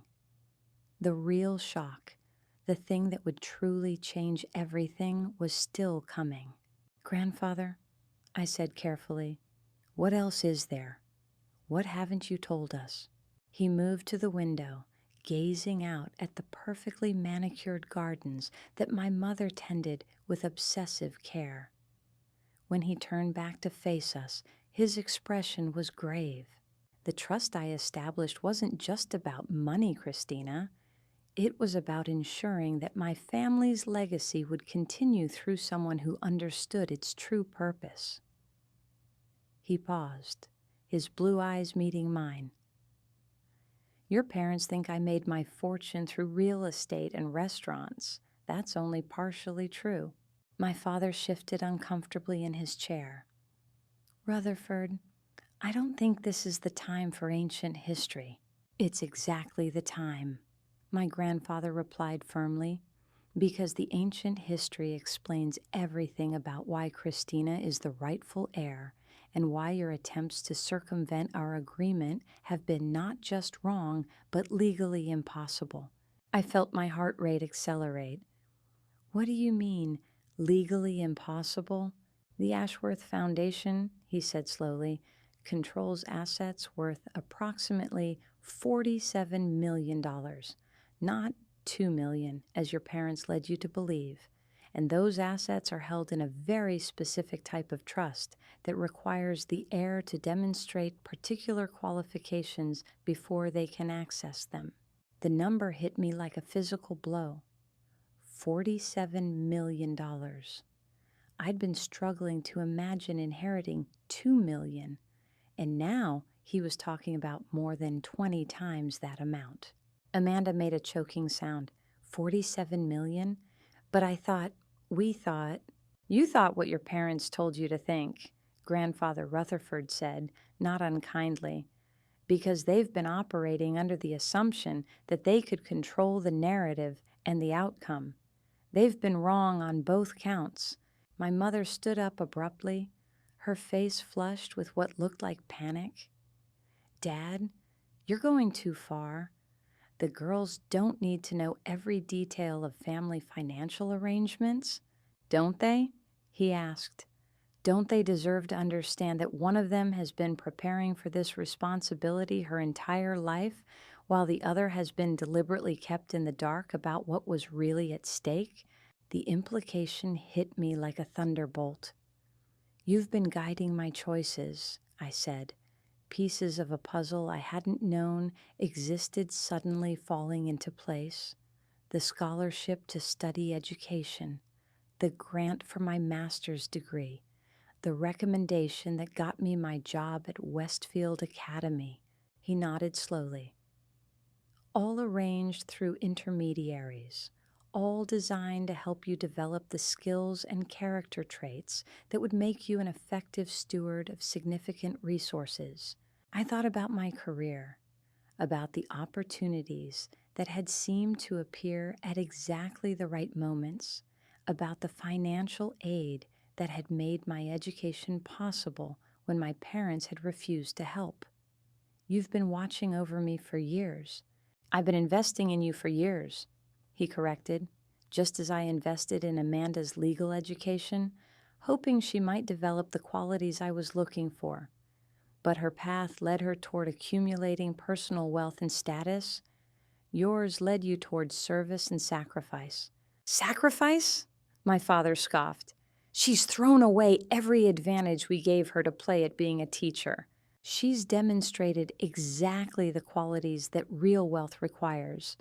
The real shock, the thing that would truly change everything, was still coming. "Grandfather," I said carefully, "what else is there? What haven't you told us?" He moved to the window, gazing out at the perfectly manicured gardens that my mother tended with obsessive care. When he turned back to face us, his expression was grave. "The trust I established wasn't just about money, Christina. It was about ensuring that my family's legacy would continue through someone who understood its true purpose." He paused, his blue eyes meeting mine. "Your parents think I made my fortune through real estate and restaurants. That's only partially true." My father shifted uncomfortably in his chair. "Rutherford, I don't think this is the time for ancient history." "It's exactly the time," my grandfather replied firmly, "because the ancient history explains everything about why Christina is the rightful heir and why your attempts to circumvent our agreement have been not just wrong, but legally impossible." I felt my heart rate accelerate. "What do you mean, legally impossible?" "The Ashworth Foundation," he said slowly, "controls assets worth approximately $47 million, not $2 million, as your parents led you to believe. And those assets are held in a very specific type of trust that requires the heir to demonstrate particular qualifications before they can access them." The number hit me like a physical blow. $47 million. I'd been struggling to imagine inheriting $2 million, and now he was talking about more than 20 times that amount. Amanda made a choking sound. $47 million? But we thought. "You thought what your parents told you to think," Grandfather Rutherford said, not unkindly, "because they've been operating under the assumption that they could control the narrative and the outcome. They've been wrong on both counts." My mother stood up abruptly, her face flushed with what looked like panic. "Dad, you're going too far. The girls don't need to know every detail of family financial arrangements, don't they? He asked. Don't they deserve to understand that one of them has been preparing for this responsibility her entire life, while the other has been deliberately kept in the dark about what was really at stake? The implication hit me like a thunderbolt. You've been guiding my choices, I said, pieces of a puzzle I hadn't known existed suddenly falling into place. The scholarship to study education, the grant for my master's degree, the recommendation that got me my job at Westfield Academy. He nodded slowly. All arranged through intermediaries, all designed to help you develop the skills and character traits that would make you an effective steward of significant resources. I thought about my career, about the opportunities that had seemed to appear at exactly the right moments, about the financial aid that had made my education possible when my parents had refused to help. You've been watching over me for years. I've been investing in you for years, he corrected, just as I invested in Amanda's legal education, hoping she might develop the qualities I was looking for. But her path led her toward accumulating personal wealth and status. Yours led you toward service and sacrifice. Sacrifice? My father scoffed. She's thrown away every advantage we gave her to play at being a teacher. She's demonstrated exactly the qualities that real wealth requires.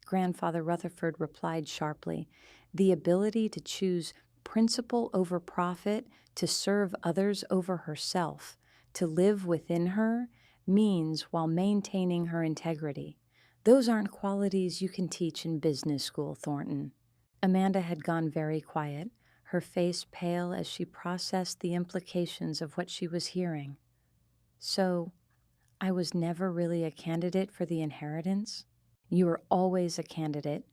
Grandfather Rutherford replied sharply, the ability to choose principle over profit, to serve others over herself, to live within her, means while maintaining her integrity. Those aren't qualities you can teach in business school, Thornton. Amanda had gone very quiet, her face pale as she processed the implications of what she was hearing. So, I was never really a candidate for the inheritance? You were always a candidate,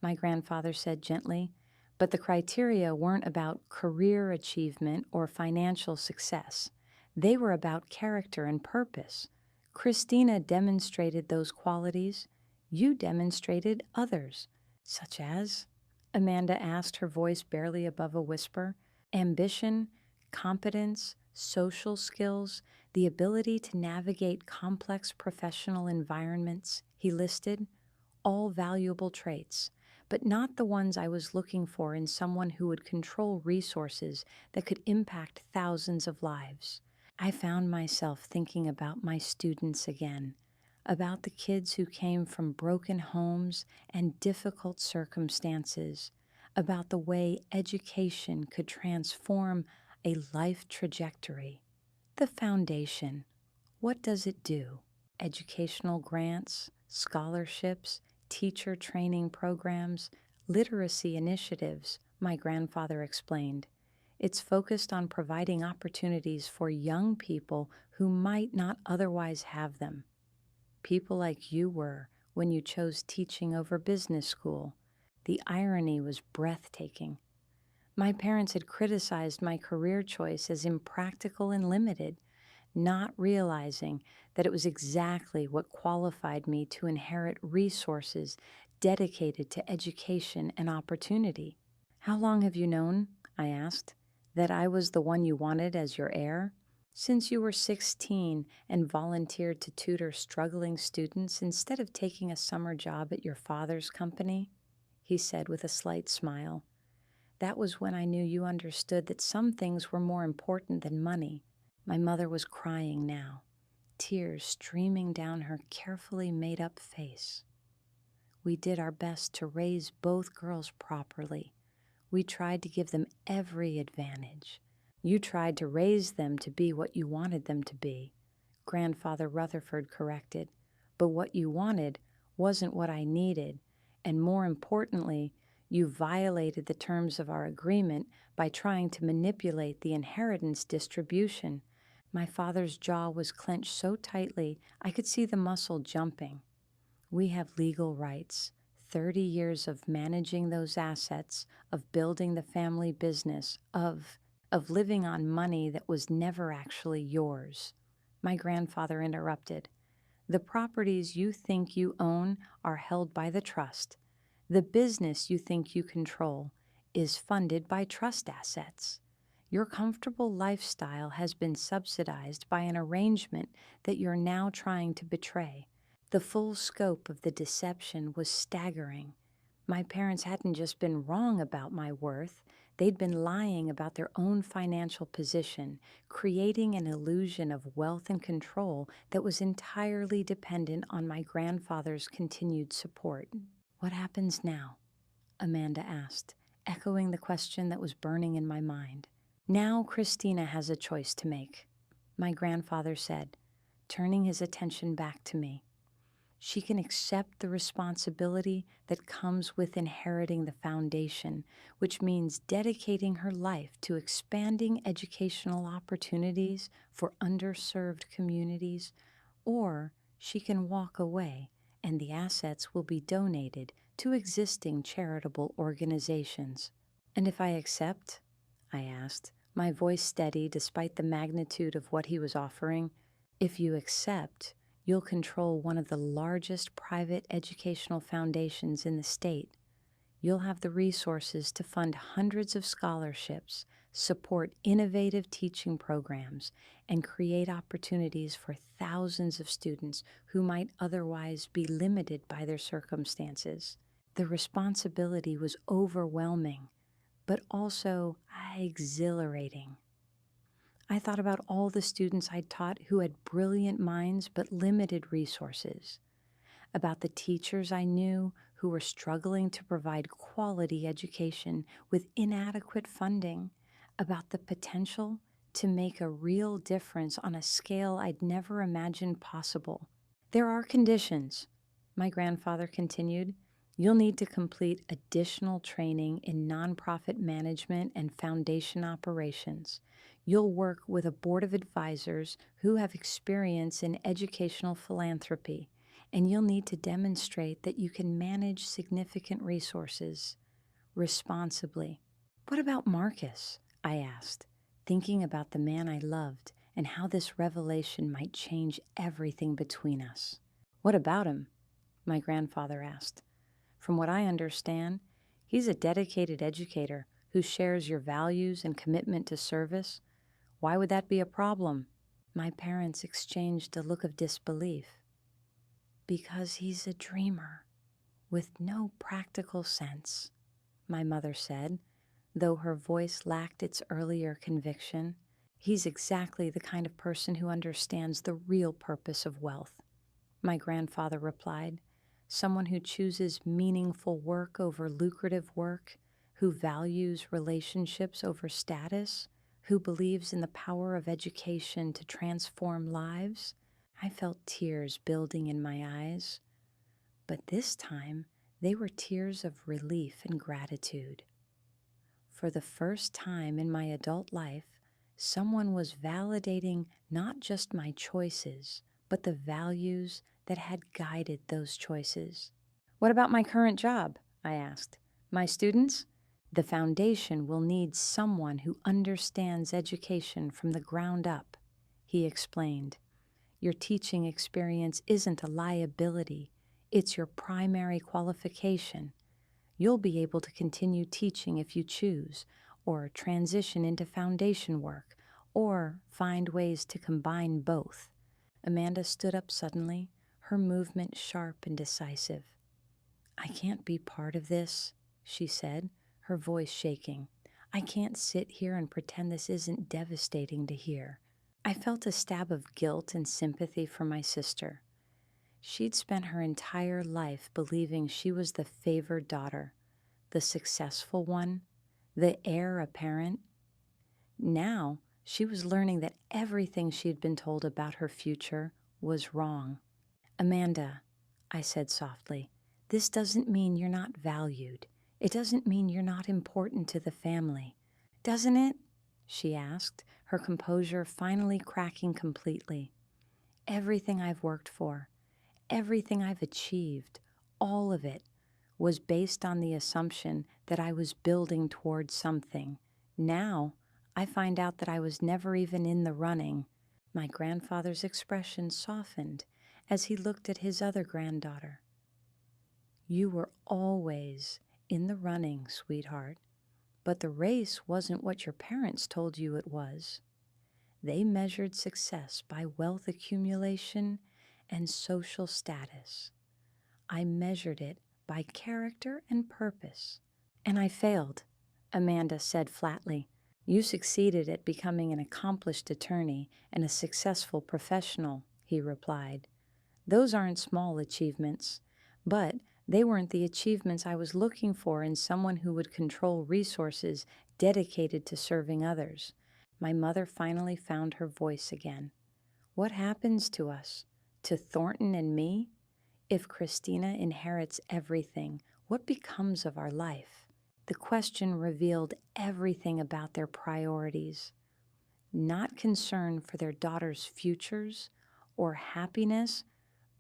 my grandfather said gently, but the criteria weren't about career achievement or financial success. They were about character and purpose. Christina demonstrated those qualities. You demonstrated others, such as, Amanda asked, her voice barely above a whisper, ambition, competence, social skills, the ability to navigate complex professional environments, he listed, all valuable traits, but not the ones I was looking for in someone who would control resources that could impact thousands of lives. I found myself thinking about my students again, about the kids who came from broken homes and difficult circumstances, about the way education could transform a life trajectory. The foundation, what does it do? Educational grants, scholarships, teacher training programs, literacy initiatives, my grandfather explained. It's focused on providing opportunities for young people who might not otherwise have them. People like you were when you chose teaching over business school. The irony was breathtaking. My parents had criticized my career choice as impractical and limited, not realizing that it was exactly what qualified me to inherit resources dedicated to education and opportunity. How long have you known, I asked, that I was the one you wanted as your heir? Since you were 16 and volunteered to tutor struggling students instead of taking a summer job at your father's company, he said with a slight smile. That was when I knew you understood that some things were more important than money. My mother was crying now, tears streaming down her carefully made-up face. We did our best to raise both girls properly. We tried to give them every advantage. You tried to raise them to be what you wanted them to be, Grandfather Rutherford corrected. But what you wanted wasn't what I needed, and more importantly, you violated the terms of our agreement by trying to manipulate the inheritance distribution. My father's jaw was clenched so tightly I could see the muscle jumping. We have legal rights, 30 years of managing those assets, of building the family business, of living on money that was never actually yours. My grandfather interrupted. The properties you think you own are held by the trust. The business you think you control is funded by trust assets. Your comfortable lifestyle has been subsidized by an arrangement that you're now trying to betray. The full scope of the deception was staggering. My parents hadn't just been wrong about my worth, they'd been lying about their own financial position, creating an illusion of wealth and control that was entirely dependent on my grandfather's continued support. "What happens now?" Amanda asked, echoing the question that was burning in my mind. "Now Christina has a choice to make," my grandfather said, turning his attention back to me. "She can accept the responsibility that comes with inheriting the foundation, which means dedicating her life to expanding educational opportunities for underserved communities, or she can walk away and the assets will be donated to existing charitable organizations." "And if I accept?" I asked, my voice steady despite the magnitude of what he was offering. "If you accept, you'll control one of the largest private educational foundations in the state. You'll have the resources to fund hundreds of scholarships, support innovative teaching programs, and create opportunities for thousands of students who might otherwise be limited by their circumstances." The responsibility was overwhelming, but also exhilarating. I thought about all the students I'd taught who had brilliant minds but limited resources, about the teachers I knew who were struggling to provide quality education with inadequate funding, about the potential to make a real difference on a scale I'd never imagined possible. "There are conditions," my grandfather continued. "You'll need to complete additional training in nonprofit management and foundation operations. You'll work with a board of advisors who have experience in educational philanthropy, and you'll need to demonstrate that you can manage significant resources responsibly." "What about Marcus?" I asked, thinking about the man I loved and how this revelation might change everything between us. "What about him?" my grandfather asked. "From what I understand, he's a dedicated educator who shares your values and commitment to service. Why would that be a problem?" My parents exchanged a look of disbelief. "Because he's a dreamer with no practical sense," my mother said, though her voice lacked its earlier conviction. "He's exactly the kind of person who understands the real purpose of wealth," my grandfather replied. "Someone who chooses meaningful work over lucrative work, who values relationships over status, who believes in the power of education to transform lives." I felt tears building in my eyes, but this time they were tears of relief and gratitude. For the first time in my adult life, someone was validating not just my choices, but the values that had guided those choices. "What about my current job?" I asked. "My students?" "The foundation will need someone who understands education from the ground up," he explained. "Your teaching experience isn't a liability, it's your primary qualification. You'll be able to continue teaching if you choose, or transition into foundation work, or find ways to combine both." Amanda stood up suddenly, her movement sharp and decisive. "I can't be part of this," she said, her voice shaking. "I can't sit here and pretend this isn't devastating to hear." I felt a stab of guilt and sympathy for my sister. She'd spent her entire life believing she was the favored daughter, the successful one, the heir apparent. Now she was learning that everything she'd been told about her future was wrong. "Amanda," I said softly, "this doesn't mean you're not valued. It doesn't mean you're not important to the family. Doesn't it?" she asked, her composure finally cracking completely. "Everything I've worked for, everything I've achieved, all of it, was based on the assumption that I was building towards something. Now, I find out that I was never even in the running." My grandfather's expression softened, as he looked at his other granddaughter. "You were always in the running, sweetheart, but the race wasn't what your parents told you it was. They measured success by wealth accumulation and social status. I measured it by character and purpose. And I failed," Amanda said flatly. "You succeeded at becoming an accomplished attorney and a successful professional," he replied. "Those aren't small achievements, but they weren't the achievements I was looking for in someone who would control resources dedicated to serving others." My mother finally found her voice again. "What happens to us, to Thornton and me? If Christina inherits everything, what becomes of our life?" The question revealed everything about their priorities. Not concern for their daughters' futures or happiness,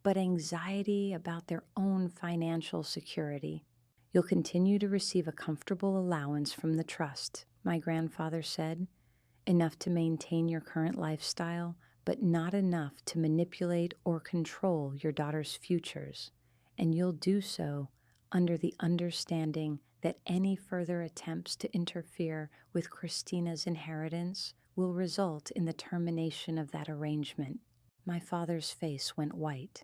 but anxiety about their own financial security. "You'll continue to receive a comfortable allowance from the trust," my grandfather said, "enough to maintain your current lifestyle, but not enough to manipulate or control your daughter's futures. And you'll do so under the understanding that any further attempts to interfere with Christina's inheritance will result in the termination of that arrangement." My father's face went white.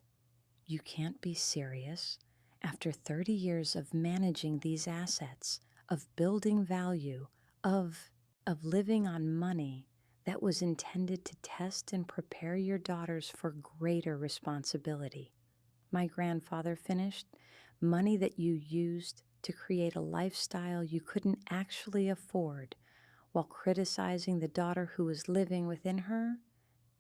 "You can't be serious. After 30 years of managing these assets, of building value, of living on money that was intended to test and prepare your daughters for greater responsibility," my grandfather finished, "money that you used to create a lifestyle you couldn't actually afford, while criticizing the daughter who was living within her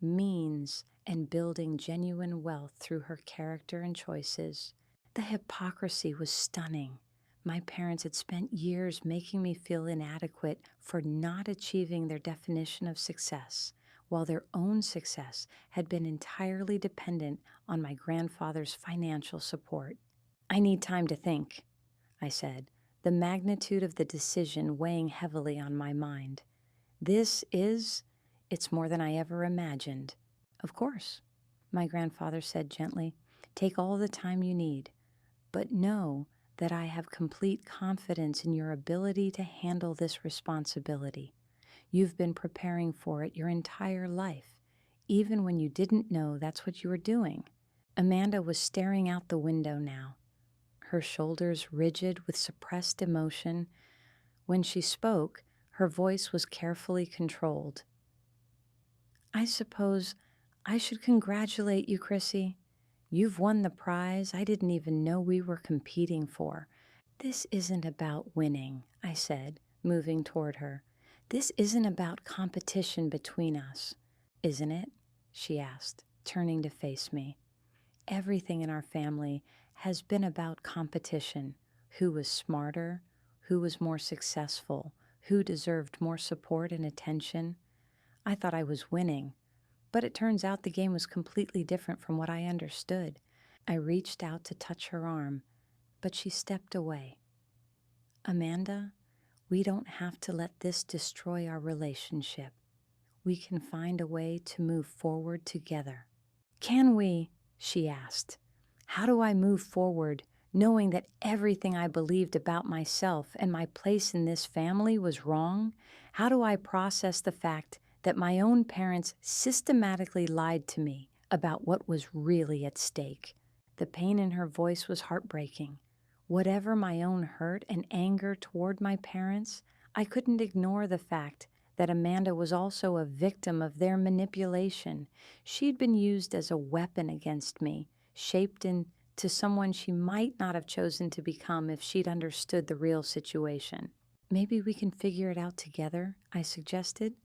means and building genuine wealth through her character and choices." The hypocrisy was stunning. My parents had spent years making me feel inadequate for not achieving their definition of success, while their own success had been entirely dependent on my grandfather's financial support. "I need time to think," I said, the magnitude of the decision weighing heavily on my mind. It's more than I ever imagined." "Of course," my grandfather said gently. "Take all the time you need, but know that I have complete confidence in your ability to handle this responsibility. You've been preparing for it your entire life, even when you didn't know that's what you were doing." Amanda was staring out the window now, her shoulders rigid with suppressed emotion. When she spoke, her voice was carefully controlled. "I suppose I should congratulate you, Chrissy. You've won the prize I didn't even know we were competing for." "This isn't about winning," I said, moving toward her. "This isn't about competition between us, isn't it?" she asked, turning to face me. "Everything in our family has been about competition. Who was smarter? Who was more successful? Who deserved more support and attention? I thought I was winning, but it turns out the game was completely different from what I understood." I reached out to touch her arm, but she stepped away. "Amanda, we don't have to let this destroy our relationship. We can find a way to move forward together." "Can we?" she asked. "How do I move forward, knowing that everything I believed about myself and my place in this family was wrong? How do I process the fact that my own parents systematically lied to me about what was really at stake?" The pain in her voice was heartbreaking. Whatever my own hurt and anger toward my parents, I couldn't ignore the fact that Amanda was also a victim of their manipulation. She'd been used as a weapon against me, shaped into someone she might not have chosen to become if she'd understood the real situation. "Maybe we can figure it out together," I suggested.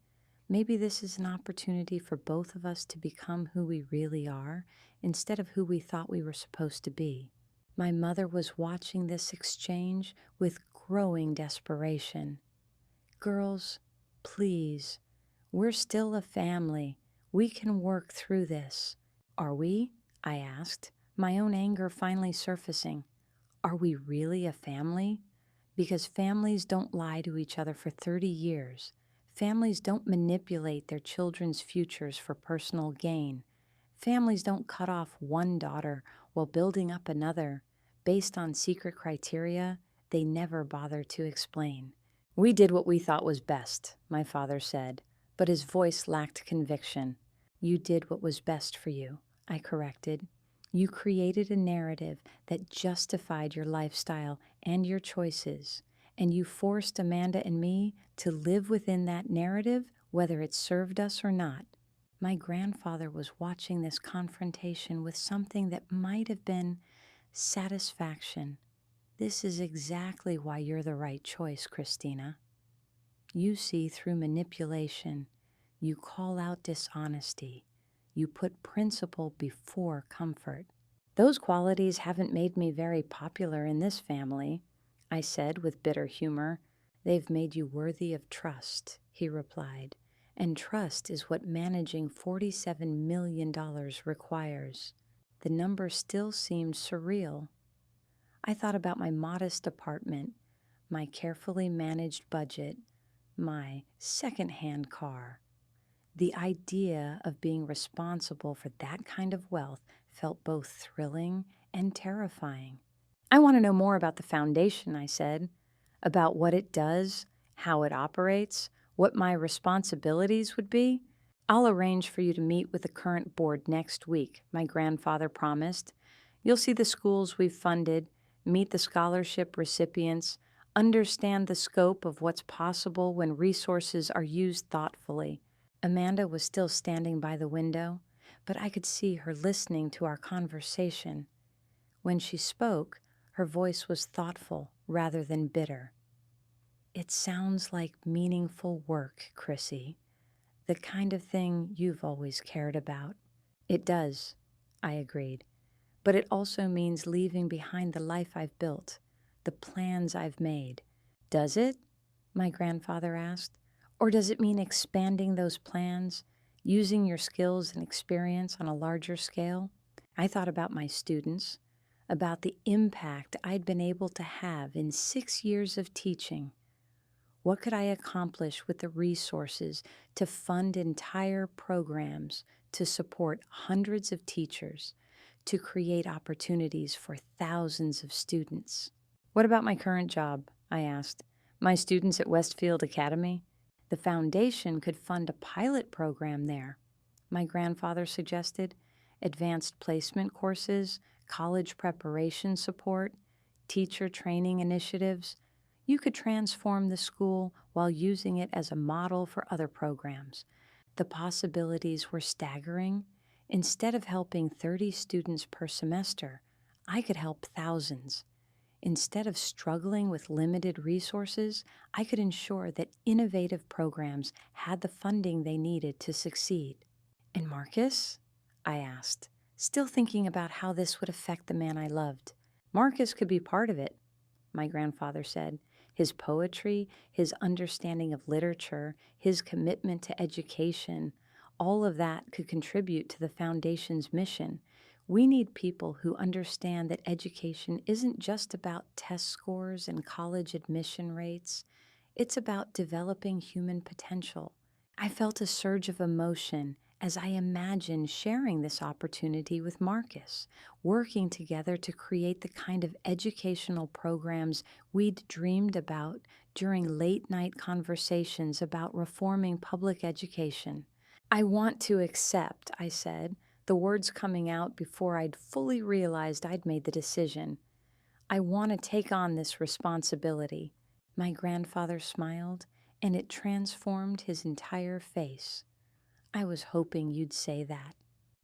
"Maybe this is an opportunity for both of us to become who we really are instead of who we thought we were supposed to be." My mother was watching this exchange with growing desperation. "Girls, please, we're still a family. We can work through this." "Are we?" I asked, my own anger finally surfacing. "Are we really a family? Because families don't lie to each other for 30 years. Families don't manipulate their children's futures for personal gain. Families don't cut off one daughter while building up another based on secret criteria they never bothered to explain. We did what we thought was best, my father said, but his voice lacked conviction. You did what was best for you, I corrected. You created a narrative that justified your lifestyle and your choices, and you forced Amanda and me to live within that narrative, whether it served us or not. My grandfather was watching this confrontation with something that might have been satisfaction. This is exactly why you're the right choice, Christina. You see through manipulation. You call out dishonesty. You put principle before comfort. Those qualities haven't made me very popular in this family, I said with bitter humor. They've made you worthy of trust, he replied. And trust is what managing $47 million requires. The number still seemed surreal. I thought about my modest apartment, my carefully managed budget, my second-hand car. The idea of being responsible for that kind of wealth felt both thrilling and terrifying. I want to know more about the foundation, I said, about what it does, how it operates, what my responsibilities would be. I'll arrange for you to meet with the current board next week, my grandfather promised. You'll see the schools we've funded, meet the scholarship recipients, understand the scope of what's possible when resources are used thoughtfully. Amanda was still standing by the window, but I could see her listening to our conversation. When she spoke, her voice was thoughtful rather than bitter. It sounds like meaningful work, Chrissy, the kind of thing you've always cared about. It does, I agreed, but it also means leaving behind the life I've built, the plans I've made. Does it? My grandfather asked. Or does it mean expanding those plans, using your skills and experience on a larger scale? I thought about my students, about the impact I'd been able to have in 6 years of teaching. What could I accomplish with the resources to fund entire programs, to support hundreds of teachers, to create opportunities for thousands of students? What about my current job? I asked. My students at Westfield Academy? The foundation could fund a pilot program there, my grandfather suggested. Advanced placement courses, college preparation support, teacher training initiatives. You could transform the school while using it as a model for other programs. The possibilities were staggering. Instead of helping 30 students per semester, I could help thousands. Instead of struggling with limited resources, I could ensure that innovative programs had the funding they needed to succeed. And Marcus? I asked, still thinking about how this would affect the man I loved. Marcus could be part of it, my grandfather said. His poetry, his understanding of literature, his commitment to education, all of that could contribute to the Foundation's mission. We need people who understand that education isn't just about test scores and college admission rates. It's about developing human potential. I felt a surge of emotion as I imagined sharing this opportunity with Marcus, working together to create the kind of educational programs we'd dreamed about during late-night conversations about reforming public education. I want to accept, I said, the words coming out before I'd fully realized I'd made the decision. I want to take on this responsibility. My grandfather smiled, and it transformed his entire face. I was hoping you'd say that.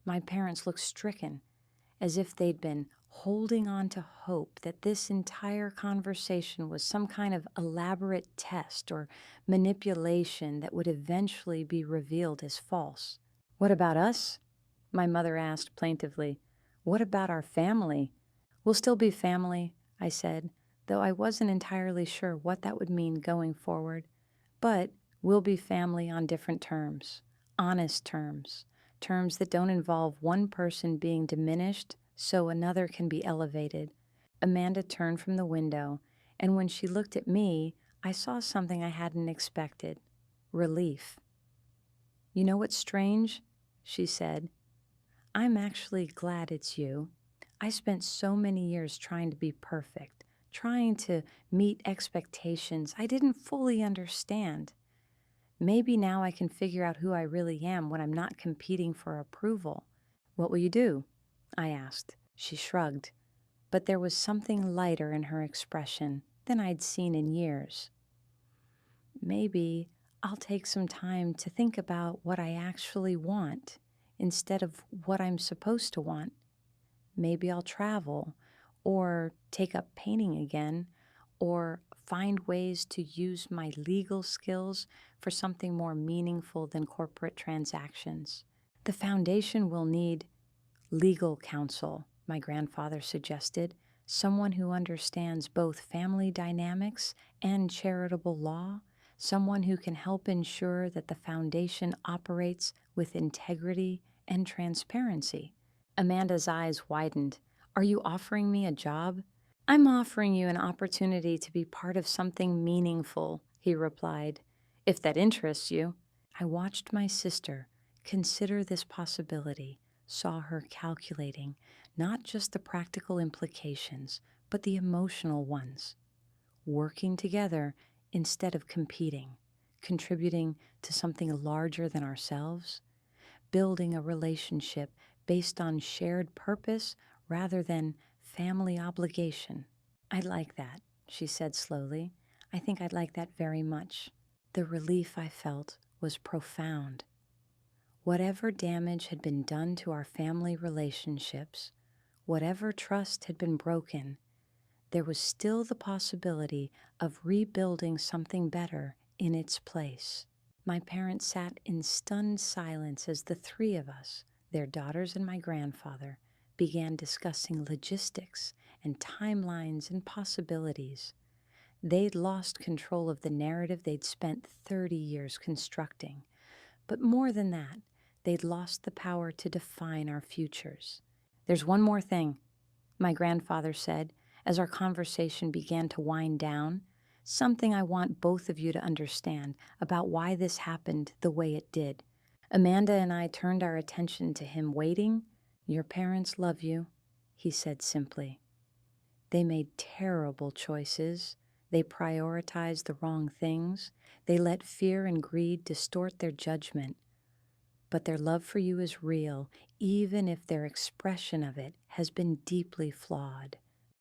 My parents looked stricken, as if they'd been holding on to hope that this entire conversation was some kind of elaborate test or manipulation that would eventually be revealed as false. What about us? My mother asked plaintively. What about our family? We'll still be family, I said, though I wasn't entirely sure what that would mean going forward. But we'll be family on different terms, honest terms, terms that don't involve one person being diminished so another can be elevated. Amanda turned from the window, and when she looked at me, I saw something I hadn't expected. Relief. You know what's strange? She said. I'm actually glad it's you. I spent so many years trying to be perfect, trying to meet expectations I didn't fully understand. Maybe now I can figure out who I really am when I'm not competing for approval. What will you do? I asked. She shrugged, but there was something lighter in her expression than I'd seen in years. Maybe I'll take some time to think about what I actually want instead of what I'm supposed to want. Maybe I'll travel or take up painting again or find ways to use my legal skills for something more meaningful than corporate transactions. The foundation will need legal counsel, my grandfather suggested, someone who understands both family dynamics and charitable law, someone who can help ensure that the foundation operates with integrity and transparency. Amanda's eyes widened. Are you offering me a job? I'm offering you an opportunity to be part of something meaningful, he replied. If that interests you. I watched my sister consider this possibility, saw her calculating not just the practical implications, but the emotional ones. Working together instead of competing, contributing to something larger than ourselves, building a relationship based on shared purpose rather than family obligation. I'd like that, she said slowly. I think I'd like that very much. The relief I felt was profound. Whatever damage had been done to our family relationships, whatever trust had been broken, there was still the possibility of rebuilding something better in its place. My parents sat in stunned silence as the three of us, their daughters and my grandfather, began discussing logistics and timelines and possibilities. They'd lost control of the narrative they'd spent 30 years constructing. But more than that, they'd lost the power to define our futures. There's one more thing, my grandfather said as our conversation began to wind down, something I want both of you to understand about why this happened the way it did. Amanda and I turned our attention to him waiting. Your parents love you, he said simply. They made terrible choices. They prioritized the wrong things. They let fear and greed distort their judgment. But their love for you is real, even if their expression of it has been deeply flawed.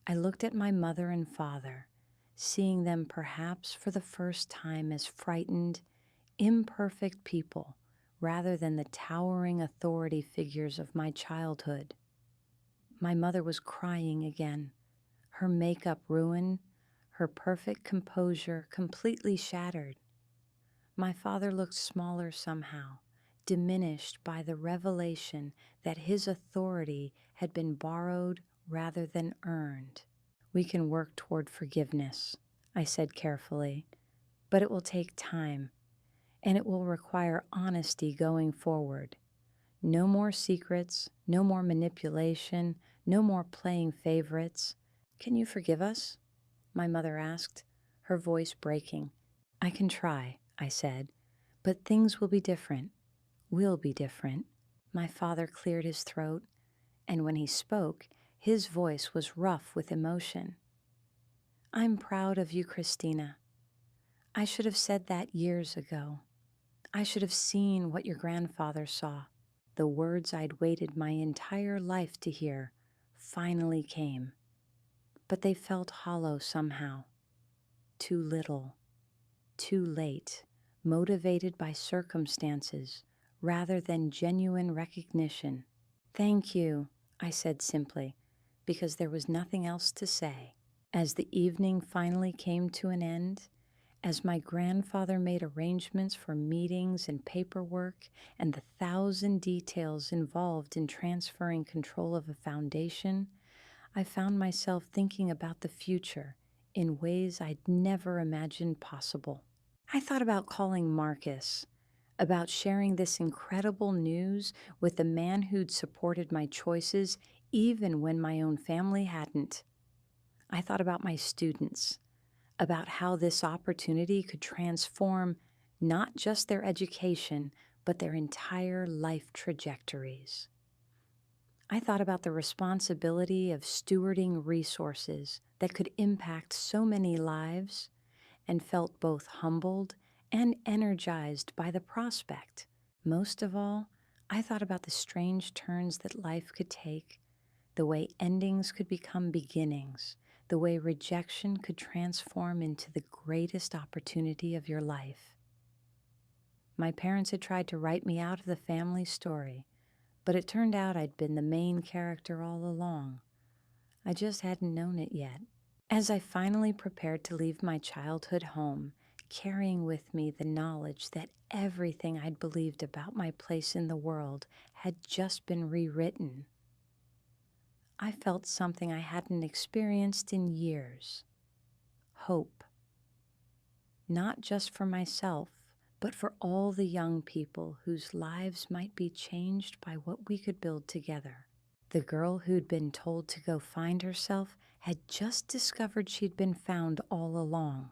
I looked at my mother and father, seeing them perhaps for the first time as frightened, imperfect people rather than the towering authority figures of my childhood. My mother was crying again, her makeup ruined, her perfect composure completely shattered. My father looked smaller somehow, diminished by the revelation that his authority had been borrowed rather than earned. We can work toward forgiveness, I said carefully, but it will take time, and it will require honesty going forward. No more secrets, no more manipulation, no more playing favorites. Can you forgive us? My mother asked, her voice breaking. I can try, I said, but things will be different. Will be different. My father cleared his throat, and when he spoke, his voice was rough with emotion. I'm proud of you, Christina. I should have said that years ago. I should have seen what your grandfather saw. The words I'd waited my entire life to hear finally came. But they felt hollow somehow. Too little. Too late. Motivated by circumstances rather than genuine recognition. Thank you, I said simply, because there was nothing else to say. As the evening finally came to an end, as my grandfather made arrangements for meetings and paperwork and the 1,000 details involved in transferring control of a foundation, I found myself thinking about the future in ways I'd never imagined possible. I thought about calling Marcus, about sharing this incredible news with the man who'd supported my choices even when my own family hadn't. I thought about my students, about how this opportunity could transform not just their education, but their entire life trajectories. I thought about the responsibility of stewarding resources that could impact so many lives and felt both humbled and energized by the prospect. Most of all, I thought about the strange turns that life could take, the way endings could become beginnings, the way rejection could transform into the greatest opportunity of your life. My parents had tried to write me out of the family story, but it turned out I'd been the main character all along. I just hadn't known it yet. As I finally prepared to leave my childhood home, carrying with me the knowledge that everything I'd believed about my place in the world had just been rewritten, I felt something I hadn't experienced in years: hope. Not just for myself, but for all the young people whose lives might be changed by what we could build together. The girl who'd been told to go find herself had just discovered she'd been found all along.